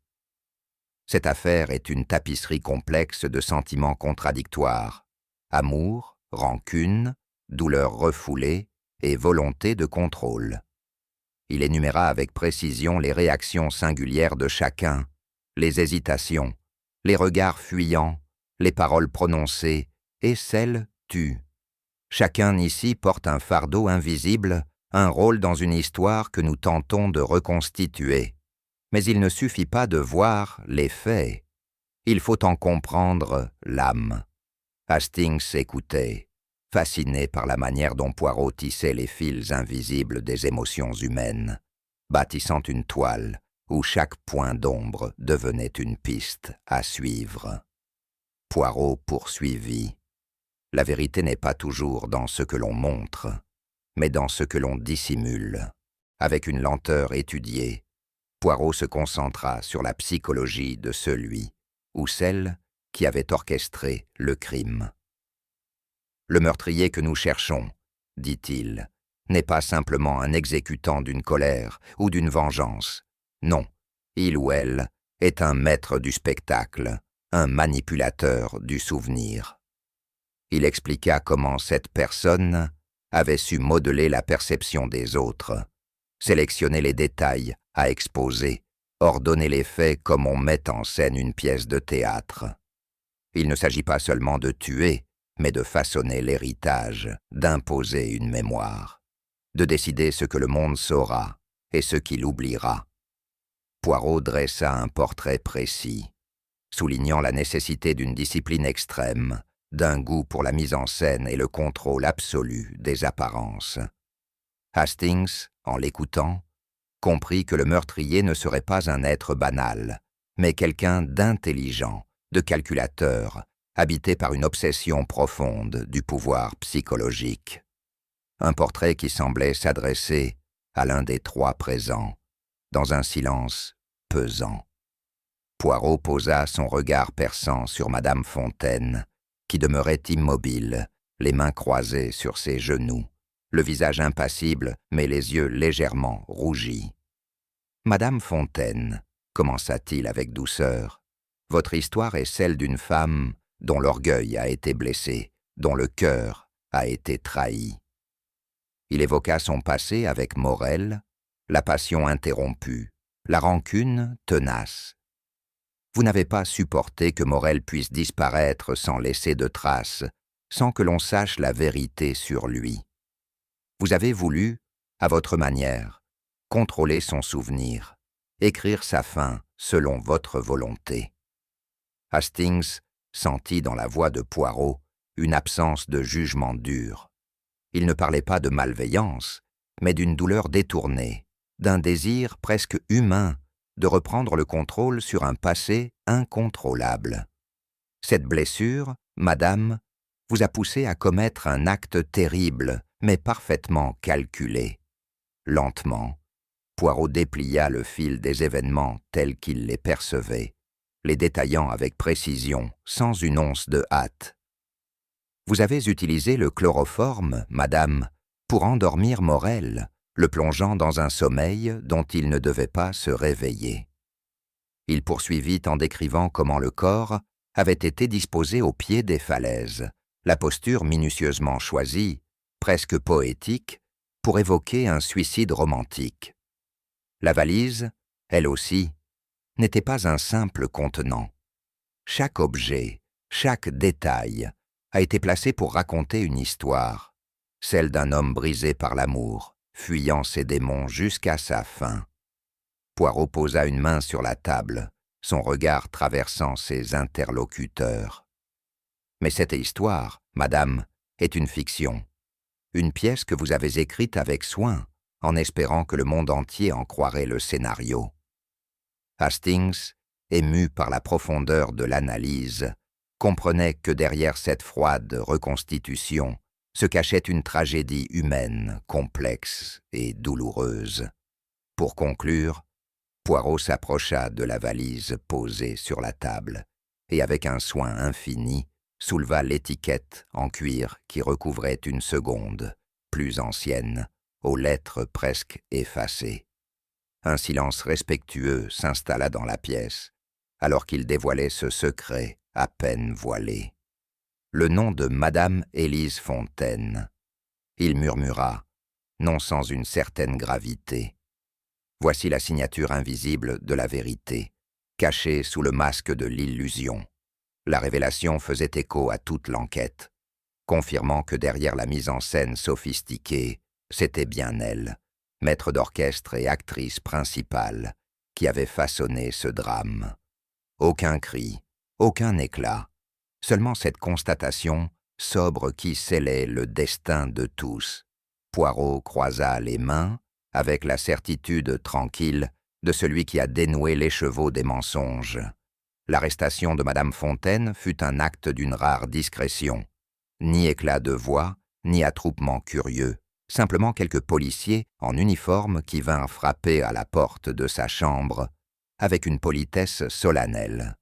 Cette affaire est une tapisserie complexe de sentiments contradictoires. Amour, rancune, douleur refoulée et volonté de contrôle. Il énuméra avec précision les réactions singulières de chacun, les hésitations, les regards fuyants, les paroles prononcées et celles tues. Chacun ici porte un fardeau invisible, un rôle dans une histoire que nous tentons de reconstituer. Mais il ne suffit pas de voir les faits. Il faut en comprendre l'âme. Hastings écoutait, fasciné par la manière dont Poirot tissait les fils invisibles des émotions humaines, bâtissant une toile où chaque point d'ombre devenait une piste à suivre. Poirot poursuivit. La vérité n'est pas toujours dans ce que l'on montre, mais dans ce que l'on dissimule. Avec une lenteur étudiée, Poirot se concentra sur la psychologie de celui ou celle qui avait orchestré le crime. Le meurtrier que nous cherchons, dit-il, n'est pas simplement un exécutant d'une colère ou d'une vengeance. Non, il ou elle est un maître du spectacle, un manipulateur du souvenir. Il expliqua comment cette personne avait su modeler la perception des autres, sélectionner les détails à exposer, ordonner les faits comme on met en scène une pièce de théâtre. Il ne s'agit pas seulement de tuer, mais de façonner l'héritage, d'imposer une mémoire, de décider ce que le monde saura et ce qu'il oubliera. Poirot dressa un portrait précis, soulignant la nécessité d'une discipline extrême, d'un goût pour la mise en scène et le contrôle absolu des apparences. Hastings, en l'écoutant, comprit que le meurtrier ne serait pas un être banal, mais quelqu'un d'intelligent, de calculateur, habité par une obsession profonde du pouvoir psychologique. Un portrait qui semblait s'adresser à l'un des trois présents, dans un silence pesant. Poirot posa son regard perçant sur Madame Fontaine, qui demeurait immobile, les mains croisées sur ses genoux, le visage impassible, mais les yeux légèrement rougis. « Madame Fontaine, commença-t-il avec douceur, votre histoire est celle d'une femme dont l'orgueil a été blessé, dont le cœur a été trahi. » Il évoqua son passé avec Morel, la passion interrompue, la rancune tenace. Vous n'avez pas supporté que Morel puisse disparaître sans laisser de traces, sans que l'on sache la vérité sur lui. Vous avez voulu, à votre manière, contrôler son souvenir, écrire sa fin selon votre volonté. Hastings sentit dans la voix de Poirot une absence de jugement dur. Il ne parlait pas de malveillance, mais d'une douleur détournée, d'un désir presque humain de reprendre le contrôle sur un passé incontrôlable. Cette blessure, madame, vous a poussé à commettre un acte terrible, mais parfaitement calculé. Lentement, Poirot déplia le fil des événements tels qu'il les percevait, les détaillant avec précision, sans une once de hâte. Vous avez utilisé le chloroforme, madame, pour endormir Morel, le plongeant dans un sommeil dont il ne devait pas se réveiller. Il poursuivit en décrivant comment le corps avait été disposé au pied des falaises, la posture minutieusement choisie, presque poétique, pour évoquer un suicide romantique. La valise, elle aussi, n'était pas un simple contenant. Chaque objet, chaque détail a été placé pour raconter une histoire, celle d'un homme brisé par l'amour, fuyant ses démons jusqu'à sa fin. Poirot posa une main sur la table, son regard traversant ses interlocuteurs. Mais cette histoire, madame, est une fiction, une pièce que vous avez écrite avec soin, en espérant que le monde entier en croirait le scénario. Hastings, ému par la profondeur de l'analyse, comprenait que derrière cette froide reconstitution se cachait une tragédie humaine, complexe et douloureuse. Pour conclure, Poirot s'approcha de la valise posée sur la table et avec un soin infini souleva l'étiquette en cuir qui recouvrait une seconde, plus ancienne, aux lettres presque effacées. Un silence respectueux s'installa dans la pièce, alors qu'il dévoilait ce secret à peine voilé. Le nom de Madame Élise Fontaine. Il murmura, non sans une certaine gravité. Voici la signature invisible de la vérité, cachée sous le masque de l'illusion. La révélation faisait écho à toute l'enquête, confirmant que derrière la mise en scène sophistiquée, c'était bien elle, maître d'orchestre et actrice principale, qui avait façonné ce drame. Aucun cri, aucun éclat, seulement cette constatation sobre qui scellait le destin de tous. Poirot croisa les mains, avec la certitude tranquille de celui qui a dénoué l'écheveau des mensonges. L'arrestation de Madame Fontaine fut un acte d'une rare discrétion. Ni éclat de voix, ni attroupement curieux, simplement quelques policiers en uniforme qui vinrent frapper à la porte de sa chambre avec une politesse solennelle.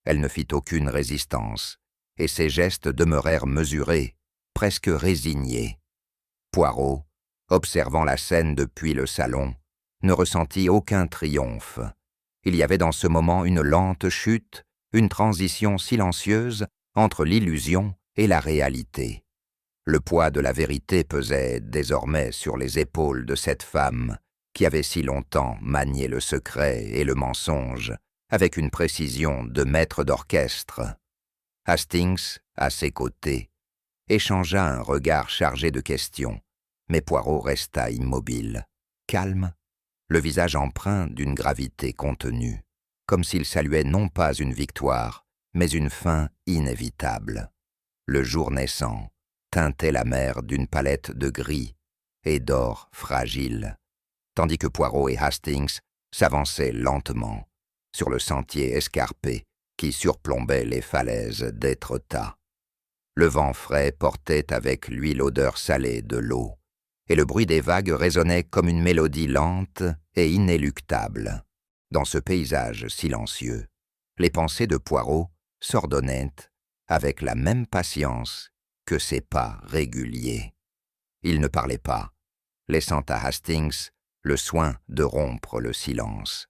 Elle ne fit aucune résistance, et ses gestes demeurèrent mesurés, presque résignés. Poirot, observant la scène depuis le salon, ne ressentit aucun triomphe. Il y avait dans ce moment une lente chute, une transition silencieuse entre l'illusion et la réalité. Le poids de la vérité pesait désormais sur les épaules de cette femme qui avait si longtemps manié le secret et le mensonge avec une précision de maître d'orchestre. Hastings, à ses côtés, échangea un regard chargé de questions, mais Poirot resta immobile, calme, le visage empreint d'une gravité contenue, comme s'il saluait non pas une victoire, mais une fin inévitable. Le jour naissant teintait la mer d'une palette de gris et d'or fragile. tandis que Poirot et Hastings s'avançaient lentement sur le sentier escarpé qui surplombait les falaises d'Étretat. Le vent frais portait avec lui l'odeur salée de l'eau, et le bruit des vagues résonnait comme une mélodie lente et inéluctable. Dans ce paysage silencieux, les pensées de Poirot s'ordonnaient avec la même patience que ses pas réguliers. Il ne parlait pas, laissant à Hastings le soin de rompre le silence.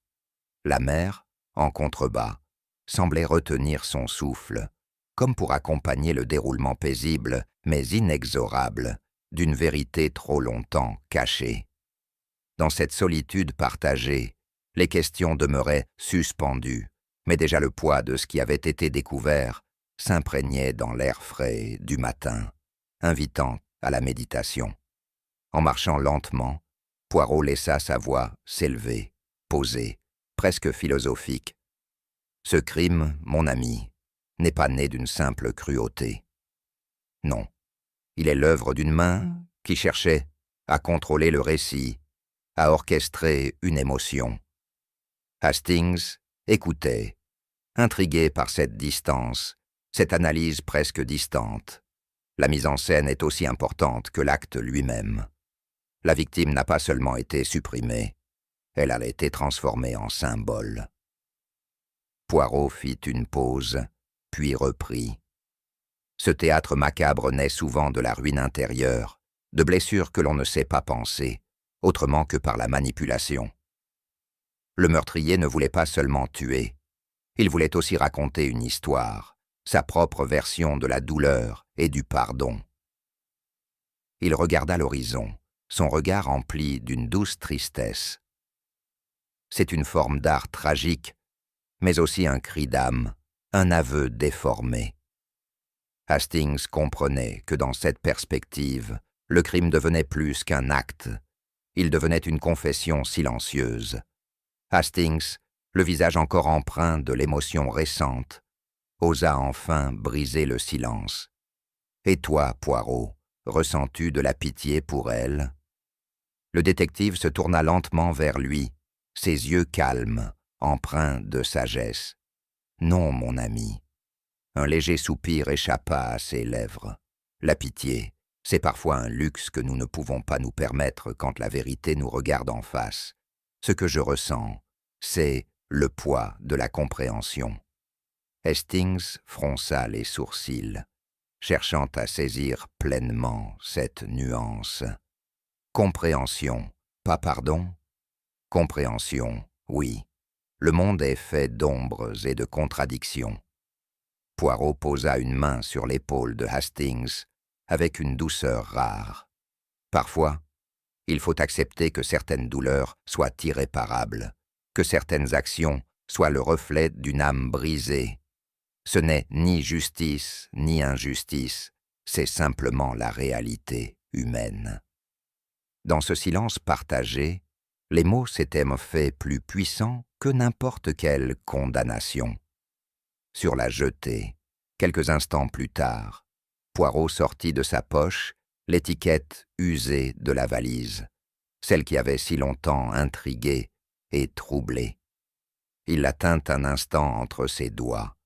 La mer, en contrebas, semblait retenir son souffle, comme pour accompagner le déroulement paisible, mais inexorable, d'une vérité trop longtemps cachée. Dans cette solitude partagée, les questions demeuraient suspendues, mais déjà le poids de ce qui avait été découvert s'imprégnait dans l'air frais du matin, invitant à la méditation. En marchant lentement, Poirot laissa sa voix s'élever, posée, presque philosophique. Ce crime, mon ami, n'est pas né d'une simple cruauté. Non, il est l'œuvre d'une main qui cherchait à contrôler le récit, à orchestrer une émotion. Hastings écoutait, intrigué par cette distance, cette analyse presque distante. La mise en scène est aussi importante que l'acte lui-même. La victime n'a pas seulement été supprimée, elle a été transformée en symbole. Poirot fit une pause, puis reprit. Ce théâtre macabre naît souvent de la ruine intérieure, de blessures que l'on ne sait pas penser, autrement que par la manipulation. Le meurtrier ne voulait pas seulement tuer, il voulait aussi raconter une histoire, sa propre version de la douleur et du pardon. Il regarda l'horizon, son regard empli d'une douce tristesse. C'est une forme d'art tragique, mais aussi un cri d'âme, un aveu déformé. Hastings comprenait que dans cette perspective, le crime devenait plus qu'un acte. Il devenait une confession silencieuse. Hastings, le visage encore empreint de l'émotion récente, osa enfin briser le silence. « Et toi, Poirot, ressens-tu de la pitié pour elle ?» Le détective se tourna lentement vers lui, ses yeux calmes, empreints de sagesse. « Non, mon ami. » Un léger soupir échappa à ses lèvres. La pitié, c'est parfois un luxe que nous ne pouvons pas nous permettre quand la vérité nous regarde en face. Ce que je ressens, c'est le poids de la compréhension. Hastings fronça les sourcils, cherchant à saisir pleinement cette nuance. Compréhension, pas pardon? Compréhension, oui. Le monde est fait d'ombres et de contradictions. Poirot posa une main sur l'épaule de Hastings avec une douceur rare. Parfois, il faut accepter que certaines douleurs soient irréparables, que certaines actions soient le reflet d'une âme brisée. Ce n'est ni justice ni injustice, c'est simplement la réalité humaine. Dans ce silence partagé, les mots s'étaient faits plus puissants que n'importe quelle condamnation. Sur la jetée, quelques instants plus tard, Poirot sortit de sa poche l'étiquette usée de la valise, celle qui avait si longtemps intrigué et troublé. Il la tint un instant entre ses doigts,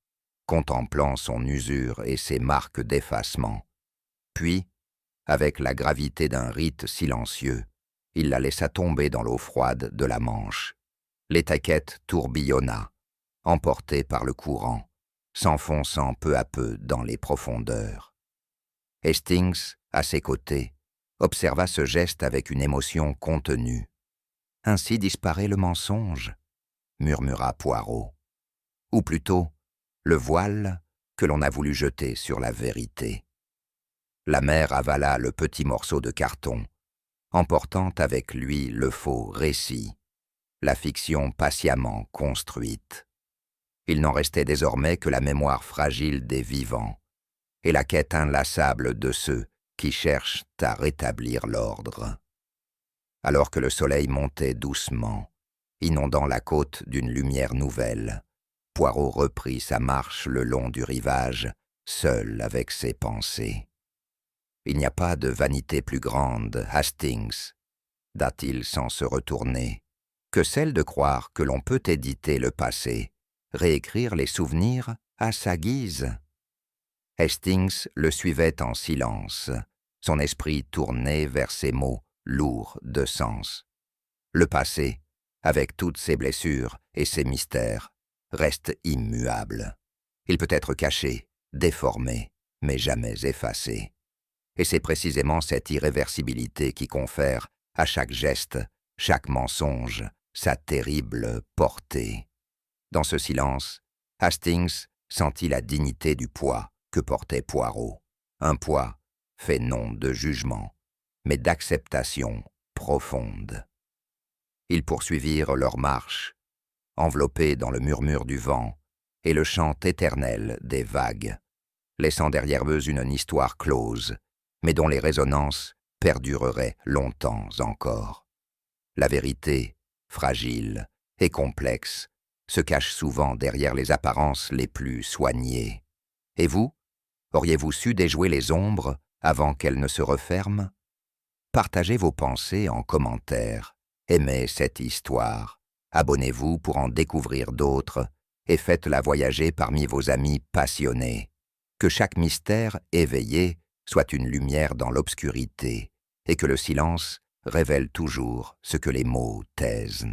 contemplant son usure et ses marques d'effacement. Puis, avec la gravité d'un rite silencieux, il la laissa tomber dans l'eau froide de la Manche. L'étiquette tourbillonna, emportée par le courant, s'enfonçant peu à peu dans les profondeurs. Hastings, à ses côtés, observa ce geste avec une émotion contenue. « Ainsi disparaît le mensonge », murmura Poirot. Ou plutôt, le voile que l'on a voulu jeter sur la vérité. La mer avala le petit morceau de carton, emportant avec lui le faux récit, la fiction patiemment construite. Il n'en restait désormais que la mémoire fragile des vivants et la quête inlassable de ceux qui cherchent à rétablir l'ordre. Alors que le soleil montait doucement, inondant la côte d'une lumière nouvelle, Poirot reprit sa marche le long du rivage, seul avec ses pensées. Il n'y a pas de vanité plus grande, Hastings, répéta-t-il sans se retourner, que celle de croire que l'on peut éditer le passé, réécrire les souvenirs à sa guise. Hastings le suivait en silence, son esprit tourné vers ces mots lourds de sens. Le passé, avec toutes ses blessures et ses mystères, reste immuable. Il peut être caché, déformé, mais jamais effacé. Et c'est précisément cette irréversibilité qui confère à chaque geste, chaque mensonge, sa terrible portée. Dans ce silence, Hastings sentit la dignité du poids que portait Poirot. Un poids fait non de jugement, mais d'acceptation profonde. Ils poursuivirent leur marche, enveloppés dans le murmure du vent et le chant éternel des vagues, laissant derrière eux une histoire close, mais dont les résonances perdureraient longtemps encore. La vérité, fragile et complexe, se cache souvent derrière les apparences les plus soignées. Et vous, auriez-vous su déjouer les ombres avant qu'elles ne se referment? Partagez vos pensées en commentaire, aimez cette histoire, abonnez-vous pour en découvrir d'autres et faites-la voyager parmi vos amis passionnés. Que chaque mystère éveillé soit une lumière dans l'obscurité et que le silence révèle toujours ce que les mots taisent.